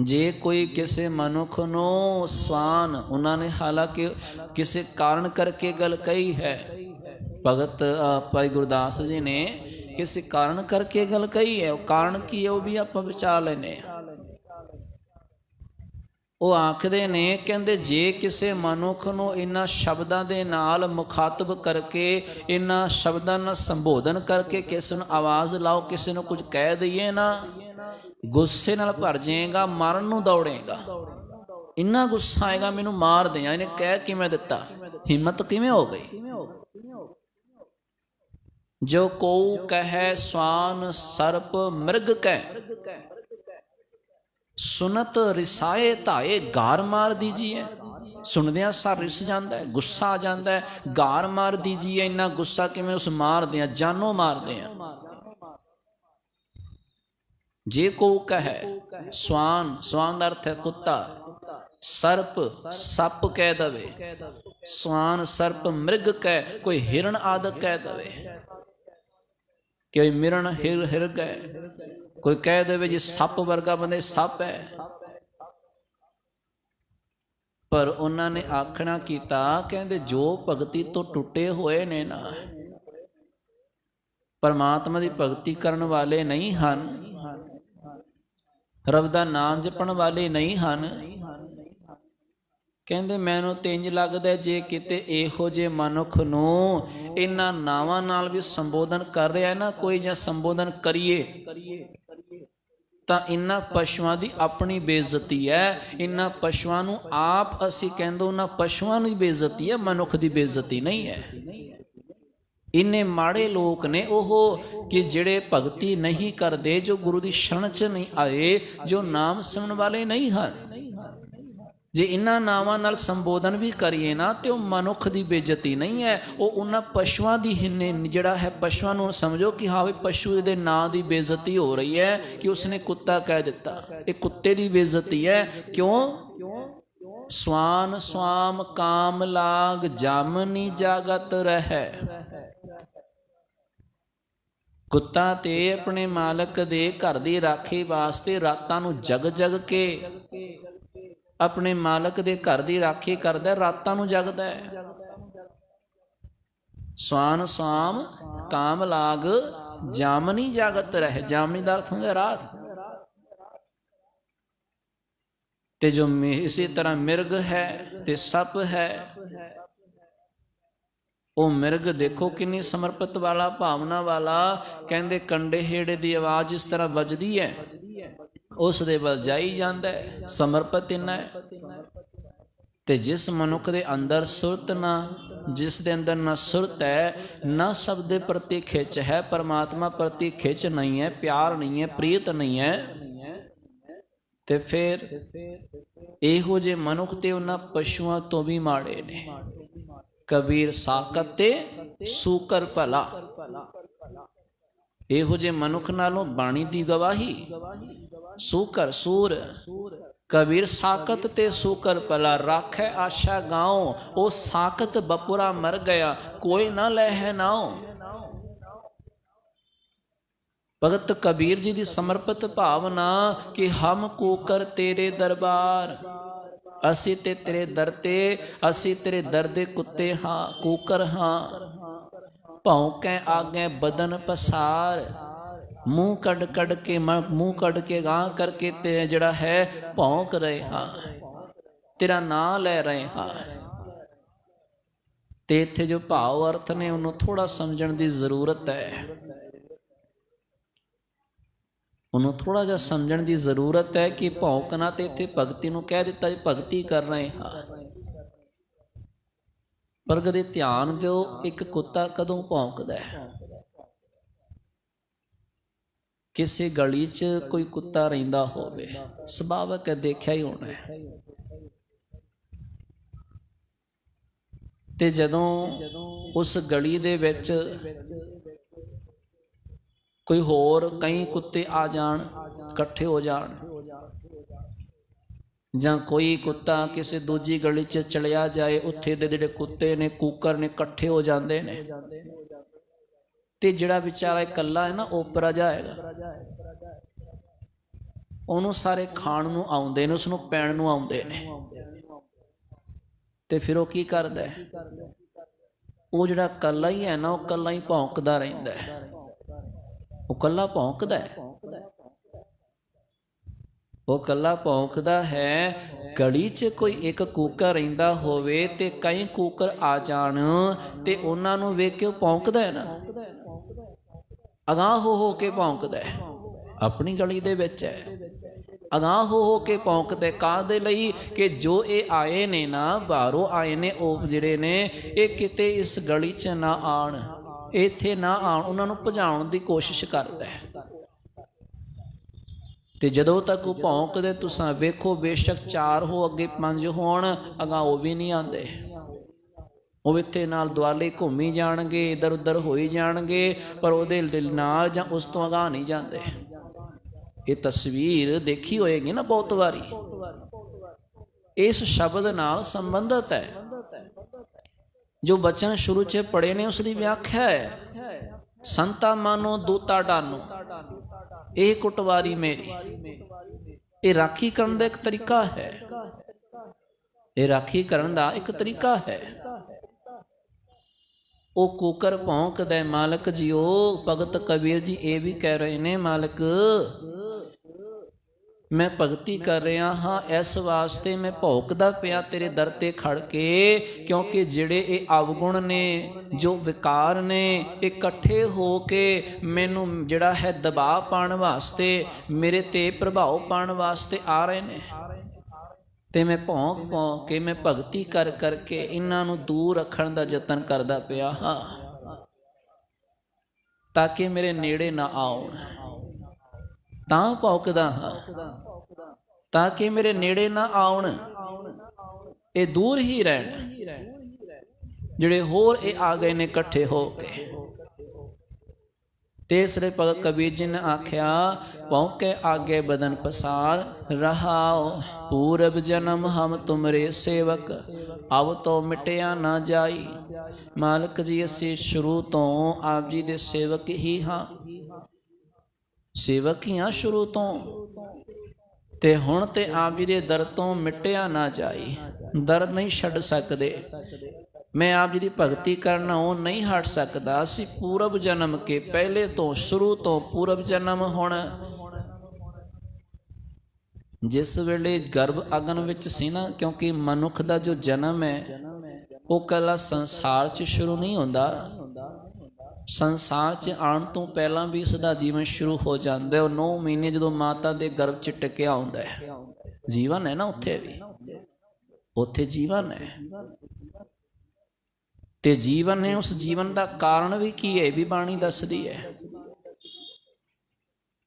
जे कोई किसी मनुख नो स्वान, उन्होंने हालांकि किसी कारण करके गल कही है, भगत भाई गुरदास जी ने किसी कारण करके गल कही है। कारण की है वो भी आप विचार लेने। ਉਹ ਆਖਦੇ ਨੇ, ਕਹਿੰਦੇ ਜੇ ਕਿਸੇ ਮਨੁੱਖ ਨੂੰ ਇਹਨਾਂ ਸ਼ਬਦਾਂ ਦੇ ਨਾਲ ਮੁਖਾਤਬ ਕਰਕੇ, ਇਹਨਾਂ ਸ਼ਬਦਾਂ ਨਾਲ ਸੰਬੋਧਨ ਕਰਕੇ ਕਿਸੇ ਨੂੰ ਆਵਾਜ਼ ਲਾਓ, ਕਿਸੇ ਨੂੰ ਕੁਝ ਕਹਿ ਦਈਏ ਨਾ, ਗੁੱਸੇ ਨਾਲ ਭਰ ਜਾਏਗਾ, ਮਾਰਨ ਨੂੰ ਦੌੜੇਗਾ। ਇੰਨਾ ਗੁੱਸਾ ਆਏਗਾ ਮੈਨੂੰ ਮਾਰ ਦਿਆਂ, ਇਹਨੇ ਕਹਿ ਕਿਵੇਂ ਦਿੱਤਾ, ਹਿੰਮਤ ਕਿਵੇਂ ਹੋ ਗਈ। ਜੋ ਕਉ ਕਹੈ ਸਵਾਨ ਸਰਪ ਮਿਰਗ ਕਹਿ, सुनत रिसाए धाए गार मार दीजिए। सुनदियां सार रिस जाता है, गुस्सा आ जाता है, गार मार दीजिए। इन्ना गुस्सा किवें उस मार दियां, जानों मार दियां। जे को कहे स्वान, स्वान का अर्थ है कुत्ता, सर्प सप कह दवे, स्वान सर्प मृग कह, कोई हिरण आदि कह दवे, कोई मिरण हिर कह, कोई कह दे जी सप वर्गा बंदे सप है। पर उन्होंने आखना कीता, कहते जो भगती तो टुटे हुए ने ना, परमात्मा की भगती करने वाले नहीं हन, रब दा नाम जपण वाले नहीं हन, कहते मैनू तो इंज लगता जे किते इहो जे मनुख नूं इन्हां नावां नाल भी संबोधन कर रहा है ना कोई, जां संबोधन करिए ਤਾਂ ਇਨ੍ਹਾਂ ਪਸ਼ੂਆਂ ਦੀ ਆਪਣੀ ਬੇਇੱਜ਼ਤੀ ਹੈ। ਇਨ੍ਹਾਂ ਪਸ਼ੂਆਂ ਨੂੰ ਆਪ ਅਸੀਂ ਕਹਿੰਦੇ ਉਹਨਾਂ ਪਸ਼ੂਆਂ ਦੀ ਬੇਇੱਜ਼ਤੀ ਹੈ, ਮਨੁੱਖ ਦੀ ਬੇਇੱਜ਼ਤੀ ਨਹੀਂ ਹੈ। ਇੰਨੇ ਮਾੜੇ ਲੋਕ ਨੇ ਉਹ ਕਿ ਜਿਹੜੇ ਭਗਤੀ ਨਹੀਂ ਕਰਦੇ, ਜੋ ਗੁਰੂ ਦੀ ਸ਼ਰਨ 'ਚ ਨਹੀਂ ਆਏ, ਜੋ ਨਾਮ ਸਿਮਰਨ ਵਾਲੇ ਨਹੀਂ ਹਨ। ਜੇ ਇਨ੍ਹਾਂ ਨਾਵਾਂ ਨਾਲ ਸੰਬੋਧਨ ਵੀ ਕਰੀਏ ਨਾ ਤੇ ਉਹ ਮਨੁੱਖ ਦੀ ਬੇਇੱਜ਼ਤੀ ਨਹੀਂ ਹੈ, ਉਹ ਉਹਨਾਂ ਪਸ਼ੂਆਂ ਦੀ ਹਿੰਨੇ ਜਿਹੜਾ ਹੈ, ਪਸ਼ੂਆਂ ਨੂੰ ਸਮਝੋ ਕਿ ਹਾਂ ਵੀ ਪਸ਼ੂ ਦੇ ਨਾਂ ਦੀ ਬੇਇੱਜ਼ਤੀ ਹੋ ਰਹੀ ਹੈ ਕਿ ਉਸਨੇ ਕੁੱਤਾ ਕਹਿ ਦਿੱਤਾ, ਇਹ ਕੁੱਤੇ ਦੀ ਬੇਇੱਜ਼ਤੀ ਹੈ। ਕਿਉਂ? ਸਵਾਨ ਸਵਾਮ ਕਾਮ ਲਾਗ ਜਾਮਨੀ ਜਾਗਤ ਰਹਿ। ਕੁੱਤਾ ਤੇ ਆਪਣੇ ਮਾਲਕ ਦੇ ਘਰ ਦੀ ਰਾਖੀ ਵਾਸਤੇ ਰਾਤਾਂ ਨੂੰ ਜਗ ਜਗ ਕੇ अपने मालक दे घर की राखी करदा, रातां नूं जगदा है। स्वान स्वाम काम लाग जामनी जागत रहे, जामनी दा अर्थ हुंदा रात। ते जो इसी तरह मिर्ग है ते सप है, वो मिर्ग देखो किन्नी समर्पित वाला, भावना वाला, कहंदे कंडे हेड़े दी आवाज़ इस तरह वजदी है, उस दे वल जाई जांदा है, समर्पित इन्ना है। ते जिस मनुख दे अंदर सुरत ना, जिस दे अंदर ना सुरत है, ना सब दे प्रति खिच है, परमात्मा प्रति खिच नहीं है, प्यार नहीं है, प्रीत नहीं है, ते फिर इहो जे मनुख ते उन्हां पशुआं तो भी माड़े ने। कबीर साकत ते सूकर भला, इहो जे मनुख नालों बाणी दी गवाही, सूकर सूर। कबीर साकत ते सूकर भला, राखै आशा गाँव, ओ साकत बपुरा मर गया, कोई ना लह नाओ। भगत कबीर जी की समर्पित भावना कि हम कूकर तेरे दरबार, ਅਸੀਂ ਤੇ ਤੇਰੇ ਦਰ ਤੇ, ਅਸੀਂ ਤੇਰੇ ਦਰ ਦੇ ਕੁੱਤੇ ਹਾਂ, ਕੂਕਰ ਹਾਂ। ਭੌਂਕੈ ਆਗੇ ਬਦਨ ਪਸਾਰ, ਮੂੰਹ ਕੱਢ ਕੱਢ ਕੇ, ਮੂੰਹ ਕੱਢ ਕੇ ਗਾਂ ਕਰਕੇ ਤੇ ਜਿਹੜਾ ਹੈ ਭੌਂਕ ਰਹੇ ਹਾਂ, ਤੇਰਾ ਨਾਂ ਲੈ ਰਹੇ ਹਾਂ। ਤੇ ਇੱਥੇ ਜੋ ਭਾਵ ਅਰਥ ਨੇ ਉਹਨੂੰ ਥੋੜਾ ਸਮਝਣ ਦੀ ਜ਼ਰੂਰਤ ਹੈ, ਉਹਨੂੰ ਥੋੜਾ ਜਿਹਾ ਸਮਝਣ ਦੀ ਜ਼ਰੂਰਤ ਹੈ ਕਿ ਭੌਂਕਣਾ ਤੇ ਇੱਥੇ ਭਗਤੀ ਨੂੰ ਕਹਿ ਦਿੱਤਾ, ਭਗਤੀ ਕਰ ਰਹੇ ਹਾਂ। ਪਰ ਕਦੇ ਧਿਆਨ ਦਿਓ, ਇੱਕ ਕੁੱਤਾ ਕਦੋਂ ਭੌਂਕਦਾ ਹੈ? ਕਿਸੇ ਗਲੀ 'ਚ ਕੋਈ ਕੁੱਤਾ ਰਹਿੰਦਾ ਹੋਵੇ, ਸੁਭਾਵਕ ਹੈ, ਦੇਖਿਆ ਹੀ ਹੋਣਾ ਹੈ। ਤੇ ਜਦੋਂ ਉਸ ਗਲੀ ਦੇ ਵਿੱਚ ਕੋਈ ਹੋਰ ਕਈ ਕੁੱਤੇ ਆ ਜਾਣ, ਇਕੱਠੇ ਹੋ ਜਾਣ, ਜਾਂ ਕੋਈ ਕੁੱਤਾ ਕਿਸੇ ਦੂਜੀ ਗਲੀ 'ਚ ਚਲਿਆ ਜਾਏ, ਉੱਥੇ ਦੇ ਜਿਹੜੇ ਕੁੱਤੇ ਨੇ, ਕੂਕਰ ਨੇ, ਇਕੱਠੇ ਹੋ ਜਾਂਦੇ ਨੇ। ਤੇ ਜਿਹੜਾ ਵਿਚਾਰਾ ਇਕੱਲਾ ਹੈ ਨਾ, ਓਪਰਾ ਜਾਏਗਾ, ਉਹਨੂੰ ਸਾਰੇ ਖਾਣ ਨੂੰ ਆਉਂਦੇ ਨੇ, ਉਸਨੂੰ ਪੈਣ ਨੂੰ ਆਉਂਦੇ ਨੇ। ਤੇ ਫਿਰ ਉਹ ਕੀ ਕਰਦਾ ਹੈ? ਉਹ ਜਿਹੜਾ ਇਕੱਲਾ ਹੀ ਹੈ ਨਾ, ਉਹ ਇਕੱਲਾ ਹੀ ਭੌਂਕਦਾ ਰਹਿੰਦਾ ਹੈ, ਉਹ ਇਕੱਲਾ ਭੌਂਕਦਾ ਹੈ, ਉਹ ਇਕੱਲਾ ਭੌਂਕਦਾ ਹੈ। ਗਲੀ 'ਚ ਕੋਈ ਇੱਕ ਕੂਕਰ ਰਹਿੰਦਾ ਹੋਵੇ ਤੇ ਕਈ ਕੂਕਰ ਆ ਜਾਣ ਤੇ ਉਹਨਾਂ ਨੂੰ ਵੇਖ ਕੇ ਉਹ ਭੌਂਕਦਾ ਹੈ ਨਾ, ਅਗਾਂਹ ਹੋ ਕੇ ਭੌਂਕਦਾ ਹੈ। ਆਪਣੀ ਗਲੀ ਦੇ ਵਿੱਚ ਹੈ, ਅਗਾਂਹ ਹੋ ਕੇ ਭੌਂਕਦੇ। ਕਾਹਦੇ ਲਈ? ਕਿ ਜੋ ਇਹ ਆਏ ਨੇ ਨਾ, ਬਾਹਰੋਂ ਆਏ ਨੇ, ਉਹ ਜਿਹੜੇ ਨੇ ਇਹ ਕਿਤੇ ਇਸ ਗਲੀ 'ਚ ਨਾ ਆਣ, ਇੱਥੇ ਨਾ ਆਉਣ, ਉਹਨਾਂ ਨੂੰ ਭਜਾਉਣ ਦੀ ਕੋਸ਼ਿਸ਼ ਕਰਦਾ ਹੈ। ਤੇ ਜਦੋਂ ਤੱਕ ਉਹ ਭੌਂਕਦੇ, ਤੁਸੀਂ ਵੇਖੋ, ਬੇਸ਼ੱਕ 4 ਹੋ, ਅੱਗੇ 5 ਹੋਣ, ਅਗਾਂਹ ਉਹ ਵੀ ਨਹੀਂ ਆਉਂਦੇ। ਉਹ ਇੱਥੇ ਨਾਲ ਦੁਆਲੇ ਘੁੰਮੀ ਜਾਣਗੇ, ਇੱਧਰ ਉੱਧਰ ਹੋਈ ਜਾਣਗੇ, ਪਰ ਉਹਦੇ ਨਾਲ ਜਾਂ ਉਸ ਤੋਂ ਅਗਾਂਹ ਨਹੀਂ ਜਾਂਦੇ। ਇਹ ਤਸਵੀਰ ਦੇਖੀ ਹੋਏਗੀ ਨਾ ਬਹੁਤ ਵਾਰੀ, ਇਸ ਸ਼ਬਦ ਨਾਲ ਸੰਬੰਧਿਤ ਹੈ। ਜੋ ਬਚਨ ਸ਼ੁਰੂ 'ਚ ਪੜ੍ਹੇ ਨੇ ਉਸ ਦੀ ਵਿਆਖਿਆ ਹੈ, ਸੰਤਾ ਮਾਨੋ ਦੂਤਾ ਡਾਨੋ, ਇਹ ਕੁਟਵਾਰੀ ਮੇਰੀ। ਇਹ ਰਾਖੀ ਕਰਨ ਦਾ ਇੱਕ ਤਰੀਕਾ ਹੈ, ਇਹ ਰਾਖੀ ਕਰਨ ਦਾ ਇੱਕ ਤਰੀਕਾ ਹੈ। ਉਹ ਕੂਕਰ ਭੌਂਕਦਾ, ਮਾਲਕ ਜੀ, ਉਹ ਭਗਤ ਕਬੀਰ ਜੀ ਇਹ ਵੀ ਕਹਿ ਰਹੇ ਨੇ, ਮਾਲਕ ਮੈਂ ਭਗਤੀ ਕਰ ਰਿਹਾ ਹਾਂ, ਇਸ ਵਾਸਤੇ ਮੈਂ ਭੌਂਕਦਾ ਪਿਆ ਤੇਰੇ ਦਰ ਤੇ ਖੜ ਕੇ, ਕਿਉਂਕਿ ਜਿਹੜੇ ਇਹ ਅਵਗੁਣ ਨੇ, ਜੋ ਵਿਕਾਰ ਨੇ, ਇਕੱਠੇ ਹੋ ਕੇ ਮੈਨੂੰ ਜਿਹੜਾ ਹੈ ਦਬਾਅ ਪਾਉਣ ਵਾਸਤੇ, ਮੇਰੇ ਤੇ ਪ੍ਰਭਾਵ ਪਾਉਣ ਵਾਸਤੇ ਆ ਰਹੇ ਨੇ। ਤੇ ਮੈਂ ਭੌਂਕ ਭੌਂਕ ਕੇ, ਮੈਂ ਭਗਤੀ ਕਰ ਕਰਕੇ ਇਹਨਾਂ ਨੂੰ ਦੂਰ ਰੱਖਣ ਦਾ ਯਤਨ ਕਰਦਾ ਪਿਆ ਹਾਂ, ਤਾਂ ਕਿ ਮੇਰੇ ਨੇੜੇ ਨਾ ਆਉਣ। ਤਾਂ ਭੌਂਕਦਾ ਹਾਂ, ਤਾਂ ਕਿ ਮੇਰੇ ਨੇੜੇ ਨਾ ਆਉਣ, ਇਹ ਦੂਰ ਹੀ ਰਹਿਣ, ਜਿਹੜੇ ਹੋਰ ਇਹ ਆ ਗਏ ਨੇ ਇਕੱਠੇ ਹੋ ਕੇ। ਤੀਸਰੇ ਭਗਤ ਕਬੀਰ ਜੀ ਨੇ ਆਖਿਆ, ਭੌਂਕੇ ਆਗੇ ਬਦਨ ਪਸਾਰ, ਰਹਾਓ ਪੂਰਬ ਜਨਮ ਹਮ ਤੁਮਰੇ ਸੇਵਕ, ਅਬ ਤੋ ਮਿਟਿਆ ਨਾ ਜਾਈ। ਮਾਲਕ ਜੀ, ਅਸੀਂ ਸ਼ੁਰੂ ਤੋਂ ਆਪ ਜੀ ਦੇ ਸੇਵਕ ਹੀ ਹਾਂ, ਸੇਵਕ ਹੀ ਹਾਂ ਸ਼ੁਰੂ ਤੋਂ, ਤੇ ਹੁਣ ਤੇ ਆਪ ਜੀ ਦੇ ਦਰ ਤੋਂ ਮਿਟਿਆ ਨਾ ਜਾਈ, ਦਰ ਨਹੀਂ ਛੱਡ ਸਕਦੇ। ਮੈਂ ਆਪ ਜੀ ਦੀ ਭਗਤੀ ਕਰਨਾ ਉਹ ਨਹੀਂ ਹਟ ਸਕਦਾ। ਅਸੀਂ ਪੂਰਬ ਜਨਮ ਕੇ, ਪਹਿਲੇ ਤੋਂ, ਸ਼ੁਰੂ ਤੋਂ ਪੂਰਬ ਜਨਮ। ਹੁਣ ਜਿਸ ਵੇਲੇ ਗਰਭ ਅਗਨ ਵਿੱਚ ਸੀ ਨਾ, ਕਿਉਂਕਿ ਮਨੁੱਖ ਦਾ ਜੋ ਜਨਮ ਹੈ ਉਹ ਕੱਲਾ ਸੰਸਾਰ 'ਚ ਸ਼ੁਰੂ ਨਹੀਂ ਹੁੰਦਾ, ਸੰਸਾਰ 'ਚ ਆਉਣ ਤੋਂ ਪਹਿਲਾਂ ਵੀ ਇਸ ਦਾ ਜੀਵਨ ਸ਼ੁਰੂ ਹੋ ਜਾਂਦਾ। ਉਹ 9 ਮਹੀਨੇ ਜਦੋਂ ਮਾਤਾ ਦੇ ਗਰਭ 'ਚ ਟਿਕਿਆ ਹੁੰਦਾ ਹੈ, ਜੀਵਨ ਹੈ ਨਾ ਉੱਥੇ ਵੀ, ਉੱਥੇ ਜੀਵਨ ਹੈ। ਤੇ ਜੀਵਨ ਹੈ, ਉਸ ਜੀਵਨ ਦਾ ਕਾਰਨ ਵੀ ਕੀ ਹੈ, ਵੀ ਬਾਣੀ ਦੱਸਦੀ ਹੈ।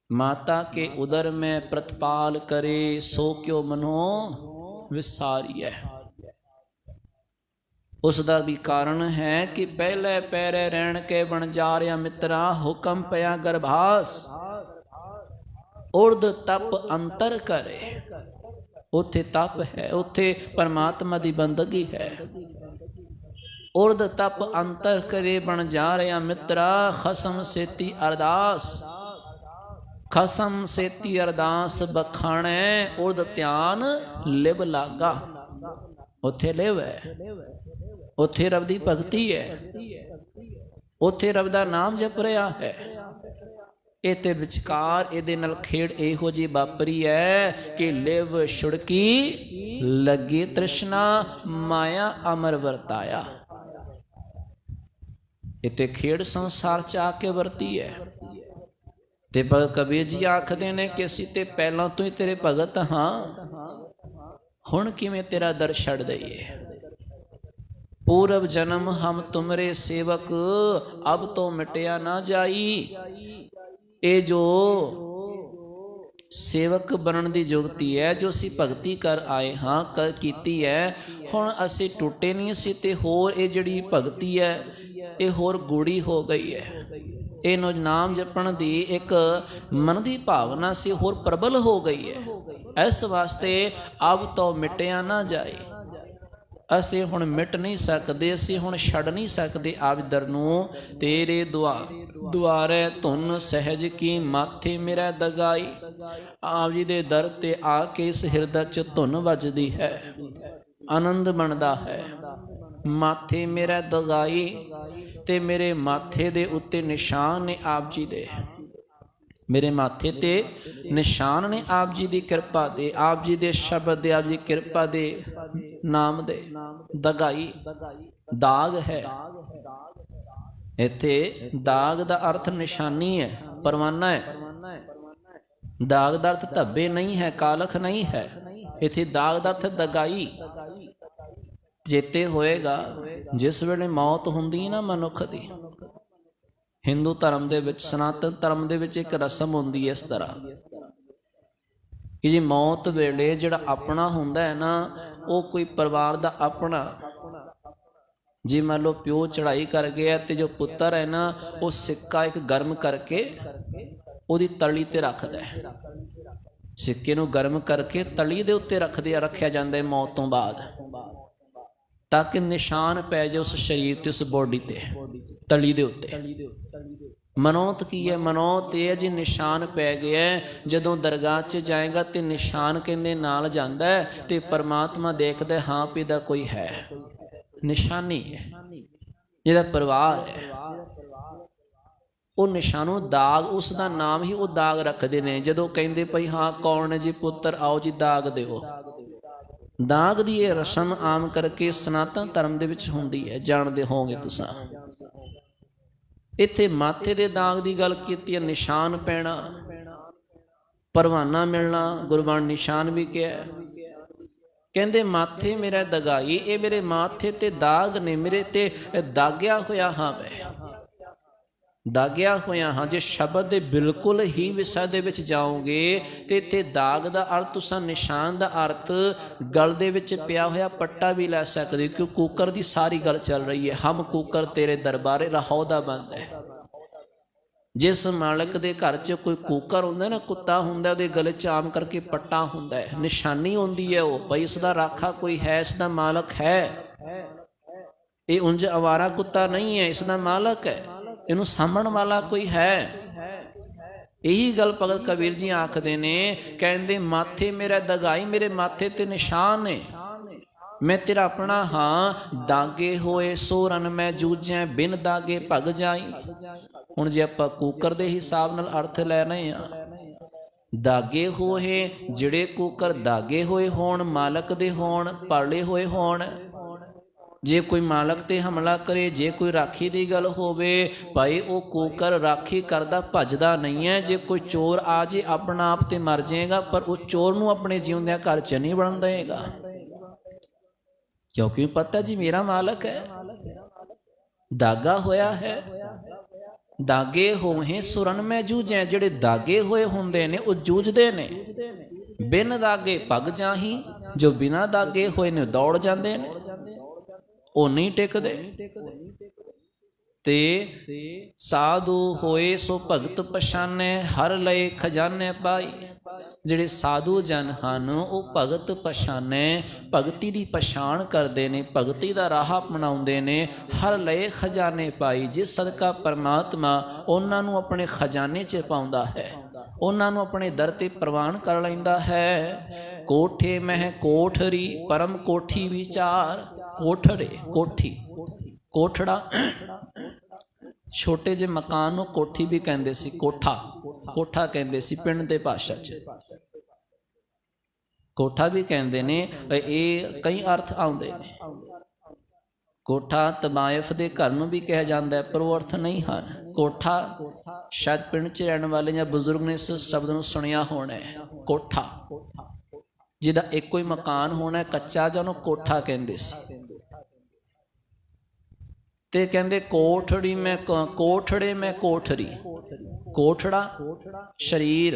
ਮਾਤਾ ਕੇ ਉਦਰ ਮੈਂ ਪ੍ਰਤਪਾਲ ਕਰੇ, ਸੋ ਕਿਉ ਮਨੋ ਵਿਸਾਰੀਐ। ਉਸ ਦਾ ਵੀ ਕਾਰਨ ਹੈ ਕਿ ਪਹਿਲੇ ਪੈਰੇ ਰਹਿਣ ਕੇ ਬਣ ਜਾ ਰਿਹਾ ਮਿੱਤਰਾ, ਹੁਕਮ ਪਿਆ ਗਰਭਾਸ, ਉਰਦ ਤਪ ਅੰਤਰ ਕਰੇ। ਉੱਥੇ ਤਪ ਹੈ, ਉੱਥੇ ਪਰਮਾਤਮਾ ਦੀ ਬੰਦਗੀ ਹੈ। ਉਰਦ ਤਪ ਅੰਤਰ ਕਰੇ ਬਣ ਜਾ ਰਿਹਾ ਮਿੱਤਰਾ, ਖਸਮ ਸੇਤੀ ਅਰਦਾਸ, ਖਸਮ ਸੇਤੀ ਅਰਦਾਸ ਬਖਾਣੈ, ਉਰਦ ਧਿਆਨ ਲਿਵ ਲਾਗਾ। ਉੱਥੇ ਲਿਵ ਹੈ, ਉੱਥੇ ਰੱਬ ਦੀ ਭਗਤੀ ਹੈ, ਉੱਥੇ ਰੱਬ ਦਾ ਨਾਮ ਜਪ ਰਿਹਾ ਹੈ। ਇਹ ਤੇ ਵਿਚਕਾਰ ਇਹਦੇ ਨਾਲ ਖੇਡ ਇਹੋ ਜਿਹੀ ਵਾਪਰੀ ਹੈ ਕਿ ਲਿਵ ਛੁੜਕੀ ਲੱਗੀ ਤ੍ਰਿਸ਼ਨਾ, ਮਾਇਆ ਅਮਰ ਵਰਤਾਇਆ। ਇਹ ਤੇ ਖੇਡ ਸੰਸਾਰ ਚ ਆ ਕੇ ਵਰਤੀ ਹੈ। ਤੇ ਭਗਤ ਕਬੀਰ ਜੀ ਆਖਦੇ ਨੇ ਕਿ ਅਸੀਂ ਤੇ ਪਹਿਲਾਂ ਤੋਂ ਹੀ ਤੇਰੇ ਭਗਤ ਹਾਂ, ਹੁਣ ਕਿਵੇਂ ਤੇਰਾ ਦਰ ਛੱਡ ਦਈਏ। पूर्व जन्म हम तुमरे सेवक, अब तो मिटया ना जाई। ये जो सेवक बनन दी जुगती है, जो असी भगती कर आए हाँ कर कीती है, हुण असी टुटे नहीं सी ते होर ये जिहड़ी भगती है ये होर गूढ़ी हो गई है। इहनूं नाम जपण दी एक मन की भावना सी होर प्रबल हो गई है। इस वास्ते अब तो मिटया ना जाए। ਅਸੀਂ ਹੁਣ ਮਿਟ ਨਹੀਂ ਸਕਦੇ, ਅਸੀਂ ਹੁਣ ਛੱਡ ਨਹੀਂ ਸਕਦੇ ਆਪ ਦਰ ਨੂੰ। ਤੇਰੇ ਦੁਆਰੇ ਧੁਨ ਸਹਿਜ ਕੀ ਮਾਥੇ ਮੇਰਾ ਦਗਾਈ। ਆਪ ਜੀ ਦੇ ਦਰ ਤੇ ਆ ਕੇ ਇਸ ਹਿਰਦਾ 'ਚ ਧੁਨ ਵੱਜਦੀ ਹੈ, ਆਨੰਦ ਬਣਦਾ ਹੈ। ਮਾਥੇ ਮੇਰਾ ਦਗਾਈ, ਤੇ ਮੇਰੇ ਮਾਥੇ ਦੇ ਉੱਤੇ ਨਿਸ਼ਾਨ ਨੇ ਆਪ ਜੀ ਦੇ, मेरे माथे ते निशान ने आप जी दी कृपा दे, आप जी दे शब्द दे, आप जी कृपा दे, नाम दे। दगाई दाग है, इत्थे दाग दा अर्थ निशानी है, परवाना है। दाग दा अर्थ धब्बे नहीं है, कालख नहीं है। इत्थे दाग दा अर्थ दगाई। चेते होएगा जिस वेले मौत हुंदी ना मनुख दी, हिंदू धर्म दे विच, सनातन धर्म दे विच एक रस्म हुंदी है इस तरह कि जी मौत वेले जिहड़ा अपना हुंदा है ना, वो कोई परिवार दा अपना, जी मान लो प्यो चढ़ाई कर गया ते जो पुत्र है ना, वो सिक्का एक गर्म करके उहदी तली ते रखदा है। सिक्के नूं गर्म करके तली दे उत्ते रखिया जांदा है मौत तो बाद, ताकि निशान पै जाए उस शरीर ते, उस बॉडी ते, तली दे उत्ते। मनौत की है? मनौत ये जी निशान पै गया। जदों दरगाह च जाएगा तो निशान कहते नाल जांदा है, ते परमात्मा देखदा हाँ पिता कोई है, निशानी है, जिहदा परिवार है। वो निशानों दाग, उसका नाम ही वो दाग रखते हैं। जदों कहते भाई हाँ कौन है जी पुत्र, आओ जी दाग दिओ। दाग दी ये रस्म आम करके सनातन धर्म दे विच हुंदी है, जानते होवोगे तुसां। इत्थे माथे दे दाग की गल कीती है, निशान पैना, परवाना मिलना, गुरबाणी निशान भी किया। कहंदे माथे मेरा दगाई, ये मेरे माथे ते दाग ने, मेरे ते दागिया होया हाँ मैं, दागिया होया हाँ। जे शब्द दे बिल्कुल ही विषय दे विच जाओगे ते इत्थे दाग दा अर्थ, तुसां निशान दा अर्थ गल दे विच पिया होया पट्टा भी लै सकदे, क्यों कुकर दी सारी गल चल रही है। हम कुकर तेरे दरबारे रहोदा बंद है। जिस मालिक दे घर च कोई कुकर हुंदा ना, कुत्ता हुंदा, उहदे गले च आम करके पट्टा हुंदा है, निशानी हुंदी है वो भाई इसदा राखा कोई है, इसदा मालक है। ये उंज आवारा कुत्ता नहीं है, इसदा मालक है, इनू सामण वाला कोई है। यही गल भगत कबीर जी आखदे ने, कहंदे माथे मेरा दगाई, मेरे माथे ते निशान है, मैं तेरा अपना हाँ। दागे होए सोरन मैं जूझै, बिन दागे भग जाई। हुण जे आपां कूकर दे हिसाब नाल अर्थ लै रहे हां, दागे होए जिहड़े कूकर दागे होए होण, मालक दे होण, पाले होए होण। जे कोई मालक ते हमला करे, जे कोई राखी दी गल होवे, भाई वो कूकर राखी करदा भजदा नहीं है। जे कोई चोर आ जे अपना आप ते मर जाएगा, पर उस चोर नूं अपने जीउंदिਆਂ घर च नहीं बन देगा, क्योंकि पता जी मेरा मालक है। दागा होया है, दागे होए सुरन में जूझे, जिहड़े दागे होए हुंदे ने वो जूझदे ने। बिन दागे भग जाही, जो बिना दागे होए ने दौड़ जांदे ने, वो नहीं टिकदे। ते साधु होए सो भगत पछाने, हर लए खजाने पाई। जिहड़े साधु जन हन वो भगत पछाने, भगती दी पछाण करदे ने, भगती दा राह अपनाउंदे ने। हर लए खजाने पाई, जिस सदका परमात्मा उन्हां नूं अपने खजाने च पाउंदा है, ਉਹਨਾਂ ਨੂੰ ਆਪਣੇ ਦਰ ਤੇ ਪ੍ਰਵਾਨ ਕਰ ਲੈਂਦਾ ਹੈ। ਕੋਠੇ ਮਹਿ ਕੋਠਰੀ ਪਰਮ ਕੋਠੀ ਵਿਚਾਰ। ਕੋਠੜੇ ਕੋਠੀ, ਕੋਠੜਾ ਛੋਟੇ ਜਿਹੇ ਮਕਾਨ ਨੂੰ ਕੋਠੀ ਵੀ ਕਹਿੰਦੇ ਸੀ, ਕੋਠਾ ਕੋਠਾ ਕਹਿੰਦੇ ਸੀ ਪਿੰਡ ਦੇ ਭਾਸ਼ਾ 'ਚ, ਕੋਠਾ ਵੀ ਕਹਿੰਦੇ ਨੇ। ਇਹ ਕਈ ਅਰਥ ਆਉਂਦੇ ਨੇ। ਕੋਠਾ ਤਬਾਇਫ ਦੇ ਘਰ ਨੂੰ ਵੀ ਕਿਹਾ ਜਾਂਦਾ ਹੈ, ਪਰ ਉਹ ਅਰਥ ਨਹੀਂ ਹਨ। ਕੋਠਾ ਸ਼ਾਇਦ ਪਿੰਡ 'ਚ ਰਹਿਣ ਵਾਲੇ ਜਾਂ ਬਜ਼ੁਰਗ ਨੇ ਇਸ ਸ਼ਬਦ ਨੂੰ ਸੁਣਿਆ ਹੋਣਾ ਹੈ। ਕੋਠਾ ਜਿਹਦਾ ਇੱਕੋ ਹੀ ਮਕਾਨ ਹੋਣਾ ਕੱਚਾ, ਜਾਂ ਉਹਨੂੰ ਕੋਠਾ ਕਹਿੰਦੇ ਸੀ। ਤੇ ਕਹਿੰਦੇ ਕੋਠੜੀ ਮੈਂ ਕੋਠੜੇ ਮੈਂ ਕੋਠਰੀ। ਕੋਠੜਾ ਸਰੀਰ,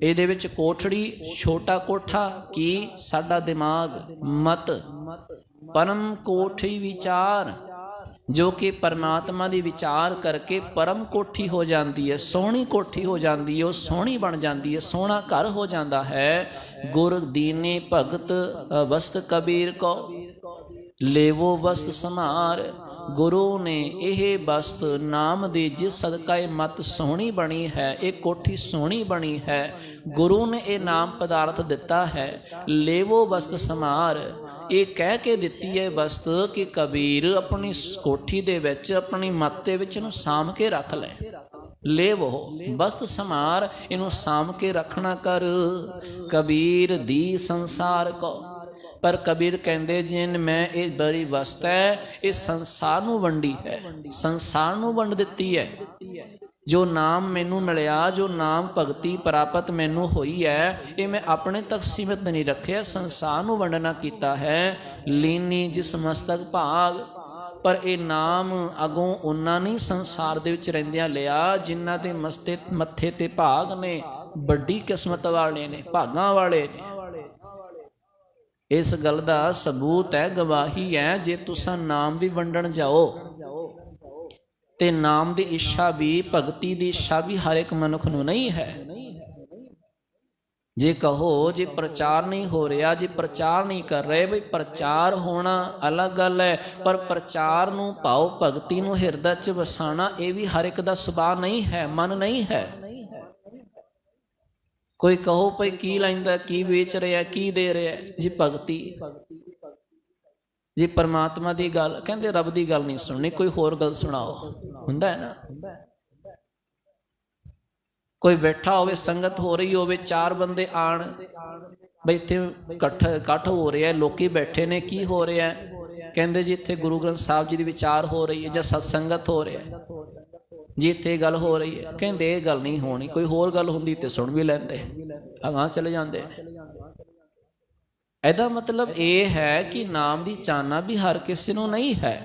ਇਹਦੇ ਵਿੱਚ ਕੋਠੜੀ ਛੋਟਾ ਕੋਠਾ ਕੀ ਸਾਡਾ ਦਿਮਾਗ ਮਤ। ਪਰਮ ਕੋਠੀ ਵਿਚਾਰ, ਜੋ ਕਿ ਪਰਮਾਤਮਾ ਦੀ ਵਿਚਾਰ ਕਰਕੇ ਪਰਮ ਕੋਠੀ ਹੋ ਜਾਂਦੀ ਹੈ, ਸੋਹਣੀ ਕੋਠੀ ਹੋ ਜਾਂਦੀ ਹੈ, ਉਹ ਸੋਹਣੀ ਬਣ ਜਾਂਦੀ ਹੈ, ਸੋਹਣਾ ਘਰ ਹੋ ਜਾਂਦਾ ਹੈ। ਗੁਰ ਦੀਨੇ ਭਗਤ ਵਸਤ ਕਬੀਰ ਕੋ ਲੇਵੋ ਵਸਤ ਸਮਾਰ। ਗੁਰੂ ਨੇ ਇਹ ਵਸਤ ਨਾਮ ਦੀ ਜਿਸ ਸਦਕਾ ਇਹ ਮਤ ਸੋਹਣੀ ਬਣੀ ਹੈ, ਇਹ ਕੋਠੀ ਸੋਹਣੀ ਬਣੀ ਹੈ, ਗੁਰੂ ਨੇ ਇਹ ਨਾਮ ਪਦਾਰਥ ਦਿੱਤਾ ਹੈ। ਲੇਵੋ ਵਸਤ ਸਮਾਰ, ਇਹ ਕਹਿ ਕੇ ਦਿੱਤੀ ਹੈ ਵਸਤ ਕਿ ਕਬੀਰ ਆਪਣੀ ਕੋਠੀ ਦੇ ਵਿੱਚ, ਆਪਣੀ ਮੱਤ ਦੇ ਵਿੱਚ ਇਹਨੂੰ ਸਾਂਭ ਕੇ ਰੱਖ ਲੈ। ਲੇਵੋ ਵਸਤ ਸਮਾਰ, ਇਹਨੂੰ ਸਾਂਭ ਕੇ ਰੱਖਣਾ ਕਰ। ਕਬੀਰ ਦੀ ਸੰਸਾਰ ਕੋ, ਪਰ ਕਬੀਰ ਕਹਿੰਦੇ ਜਿਨ ਮੈਂ ਇਹ ਬੜੀ ਵਸਤ ਹੈ, ਇਹ ਸੰਸਾਰ ਨੂੰ ਵੰਡੀ ਹੈ, ਸੰਸਾਰ ਨੂੰ ਵੰਡ ਦਿੱਤੀ ਹੈ। ਜੋ ਨਾਮ ਮੈਨੂੰ ਮਿਲਿਆ, ਜੋ ਨਾਮ ਭਗਤੀ ਪ੍ਰਾਪਤ ਮੈਨੂੰ ਹੋਈ ਹੈ, ਇਹ ਮੈਂ ਆਪਣੇ ਤੱਕ ਸੀਮਿਤ ਨਹੀਂ ਰੱਖਿਆ, ਸੰਸਾਰ ਨੂੰ ਵੰਡਣਾ ਕੀਤਾ ਹੈ। ਲੀਨੀ ਜਿਸ ਮਸਤਕ ਭਾਗ, ਪਰ ਇਹ ਨਾਮ ਅਗੋਂ ਉਹਨਾਂ ਨਹੀਂ ਸੰਸਾਰ ਦੇ ਵਿੱਚ ਰਹਿੰਦਿਆਂ ਲਿਆ ਜਿਨ੍ਹਾਂ ਦੇ ਮੱਥੇ ਤੇ ਭਾਗ ਨੇ, ਵੱਡੀ ਕਿਸਮਤ ਵਾਲੇ ਨੇ, ਭਾਗਾਂ ਵਾਲੇ ਨੇ। ਇਸ ਗੱਲ ਦਾ ਸਬੂਤ ਹੈ, ਗਵਾਹੀ ਹੈ। ਜੇ ਤੁਸੀਂ ਨਾਮ ਵੀ ਵੰਡਣ ਜਾਓ ਤੇ ਨਾਮ ਦੀ ਇੱਛਾ ਵੀ, ਭਗਤੀ ਦੀ ਇੱਛਾ ਵੀ ਹਰ ਇੱਕ ਮਨੁੱਖ ਨੂੰ ਨਹੀਂ ਹੈ। ਜੇ ਕਹੋ ਜੇ ਪ੍ਰਚਾਰ ਨਹੀਂ ਹੋ ਰਿਹਾ, ਜੇ ਪ੍ਰਚਾਰ ਨਹੀਂ ਕਰ ਰਹੇ, ਬਈ ਪ੍ਰਚਾਰ ਹੋਣਾ ਅਲੱਗ ਗੱਲ ਹੈ, ਪਰ ਪ੍ਰਚਾਰ ਨੂੰ ਭਾਵ ਭਗਤੀ ਨੂੰ ਹਿਰਦੇ 'ਚ ਵਸਾਉਣਾ ਇਹ ਵੀ ਹਰ ਇੱਕ ਦਾ ਸੁਭਾਅ ਨਹੀਂ ਹੈ, ਮਨ ਨਹੀਂ ਹੈ। ਕੋਈ ਕਹੋ ਭਈ ਕੀ ਲੈਂਦਾ, ਕੀ ਵੇਚ ਰਿਹਾ, ਕੀ ਦੇ ਰਿਹਾ ਜੀ? ਭਗਤੀ ਜੀ, ਪਰਮਾਤਮਾ ਦੀ ਗੱਲ, ਕਹਿੰਦੇ ਰੱਬ ਦੀ ਗੱਲ ਨਹੀਂ ਸੁਣਨੀ, ਕੋਈ ਹੋਰ ਗੱਲ ਸੁਣਾਓ। ਹੁੰਦਾ ਹੈ ਨਾ, ਕੋਈ ਬੈਠਾ ਹੋਵੇ, ਸੰਗਤ ਹੋ ਰਹੀ ਹੋਵੇ, ਚਾਰ ਬੰਦੇ ਆਣ, ਬਈ ਇੱਥੇ ਇਕੱਠ ਹੋ ਰਿਹਾ, ਲੋਕੀ ਬੈਠੇ ਨੇ, ਕੀ ਹੋ ਰਿਹਾ? ਕਹਿੰਦੇ ਜੀ ਇੱਥੇ ਗੁਰੂ ਗ੍ਰੰਥ ਸਾਹਿਬ ਜੀ ਦੀ ਵਿਚਾਰ ਹੋ ਰਹੀ ਹੈ, ਜਾਂ ਸਤਸੰਗਤ ਹੋ ਰਿਹਾ ਜੀ, ਇੱਥੇ ਗੱਲ ਹੋ ਰਹੀ ਹੈ। ਕਹਿੰਦੇ ਇਹ ਗੱਲ ਨਹੀਂ ਹੋਣੀ, ਕੋਈ ਹੋਰ ਗੱਲ ਹੁੰਦੀ ਤੇ ਸੁਣ ਵੀ ਲੈਂਦੇ, ਅਗਾਂਹ ਚਲੇ ਜਾਂਦੇ। ਇਹਦਾ ਮਤਲਬ ਇਹ ਹੈ ਕਿ ਨਾਮ ਦੀ ਚਾਹਨਾ ਵੀ ਹਰ ਕਿਸੇ ਨੂੰ ਨਹੀਂ ਹੈ।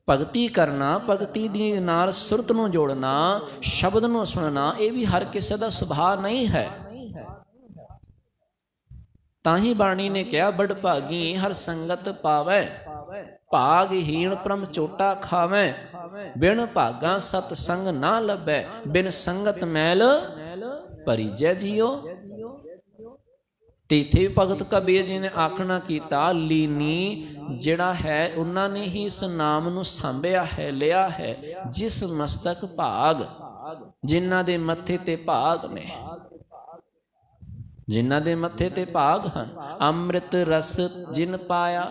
ਭਗਤੀ ਕਰਨਾ, ਭਗਤੀ ਦੇ ਨਾਲ ਸੁਰਤ ਨੂੰ ਜੋੜਨਾ, ਸ਼ਬਦ ਨੂੰ ਸੁਣਨਾ, ਇਹ ਵੀ ਹਰ ਕਿਸੇ ਦਾ ਸੁਭਾਅ ਨਹੀਂ ਹੈ। ਤਾਂ ਹੀ ਬਾਣੀ ਨੇ ਕਿਹਾ ਬੜ ਭਾਗੀ ਹਰ ਸੰਗਤ ਪਾਵੈ, ਭਾਗਹੀਣ ਪ੍ਰਮ ਚੋਟਾ ਖਾਵੈ, ਬਿਨ ਭਾਗਾ ਸਤ ਸੰਗ ਨਾ ਲੱਭੈ, ਬਿਨ ਸੰਗਤ ਮੈਲ ਭਰੀਜੈ ਜੀਓ। ਤੇ ਇੱਥੇ ਵੀ ਭਗਤ ਕਬੀਰ ਜੀ ਨੇ ਆਖਣਾ ਕੀਤਾ, ਲੀਨੀ ਜਿਹੜਾ ਹੈ ਉਹਨਾਂ ਨੇ ਹੀ ਇਸ ਨਾਮ ਨੂੰ ਸਾਂਭਿਆ ਹੈ, ਲਿਆ ਹੈ। ਜਿਸ ਮਸਤਕ ਭਾਗ, ਜਿਨ੍ਹਾਂ ਦੇ ਮੱਥੇ ਤੇ ਭਾਗ ਨੇ, ਜਿਨ੍ਹਾਂ ਦੇ ਮੱਥੇ ਤੇ ਭਾਗ ਹਨ। ਅੰਮ੍ਰਿਤ ਰਸ ਜਿਨ ਪਾਇਆ,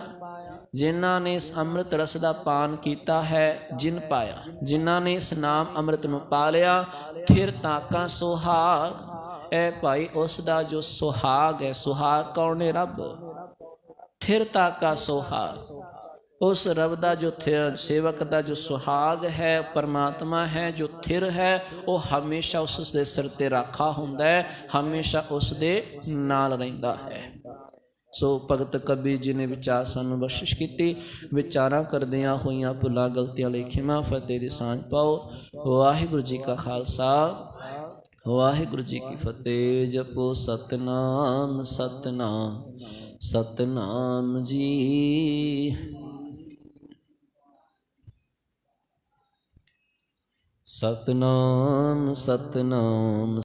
ਜਿਨ੍ਹਾਂ ਨੇ ਇਸ ਅੰਮ੍ਰਿਤ ਰਸ ਦਾ ਪਾਨ ਕੀਤਾ ਹੈ, ਜਿਨ ਪਾਇਆ, ਜਿਨ੍ਹਾਂ ਨੇ ਇਸ ਨਾਮ ਅੰਮ੍ਰਿਤ ਨੂੰ ਪਾ ਲਿਆ। ਥਿਰ ਤਾਕਾ ਸੁਹਾਗ, ਐ ਭਾਈ ਉਸ ਦਾ ਜੋ ਸੁਹਾਗ ਹੈ, ਸੁਹਾਗ ਕੌਣ ਹੈ? ਰੱਬ। ਥਿਰ ਤਾਕਾ ਸੁਹਾਗ, ਉਸ ਰੱਬ ਦਾ ਜੋ ਸੇਵਕ ਦਾ ਜੋ ਸੁਹਾਗ ਹੈ, ਪਰਮਾਤਮਾ ਹੈ, ਜੋ ਥਿਰ ਹੈ, ਉਹ ਹਮੇਸ਼ਾ ਉਸ ਦੇ ਸਿਰ ਤੇ ਰਾਖਾ ਹੁੰਦਾ ਹੈ, ਹਮੇਸ਼ਾ ਉਸ ਦੇ ਨਾਲ ਰਹਿੰਦਾ ਹੈ। ਸੋ ਭਗਤ ਕਬੀਰ ਜੀ ਨੇ ਵਿਚਾਰ ਸਾਨੂੰ ਬਖਸ਼ਿਸ਼ ਕੀਤੀ। ਵਿਚਾਰਾਂ ਕਰਦਿਆਂ ਹੋਈਆਂ ਭੁੱਲਾਂ ਗਲਤੀਆਂ ਲਈ ਖਿਮਾ ਫਤਿਹ ਦੀ ਸਾਂਝ ਪਾਓ। ਵਾਹਿਗੁਰੂ ਜੀ ਕਾ ਖਾਲਸਾ, ਵਾਹਿਗੁਰੂ ਜੀ ਕੀ ਫਤਿਹ। ਜਪੋ ਸਤਨਾਮ ਸਤਨਾਮ ਸਤਨਾਮ ਜੀ। ਸਤਨਾਮ ਸਤਨਾਮ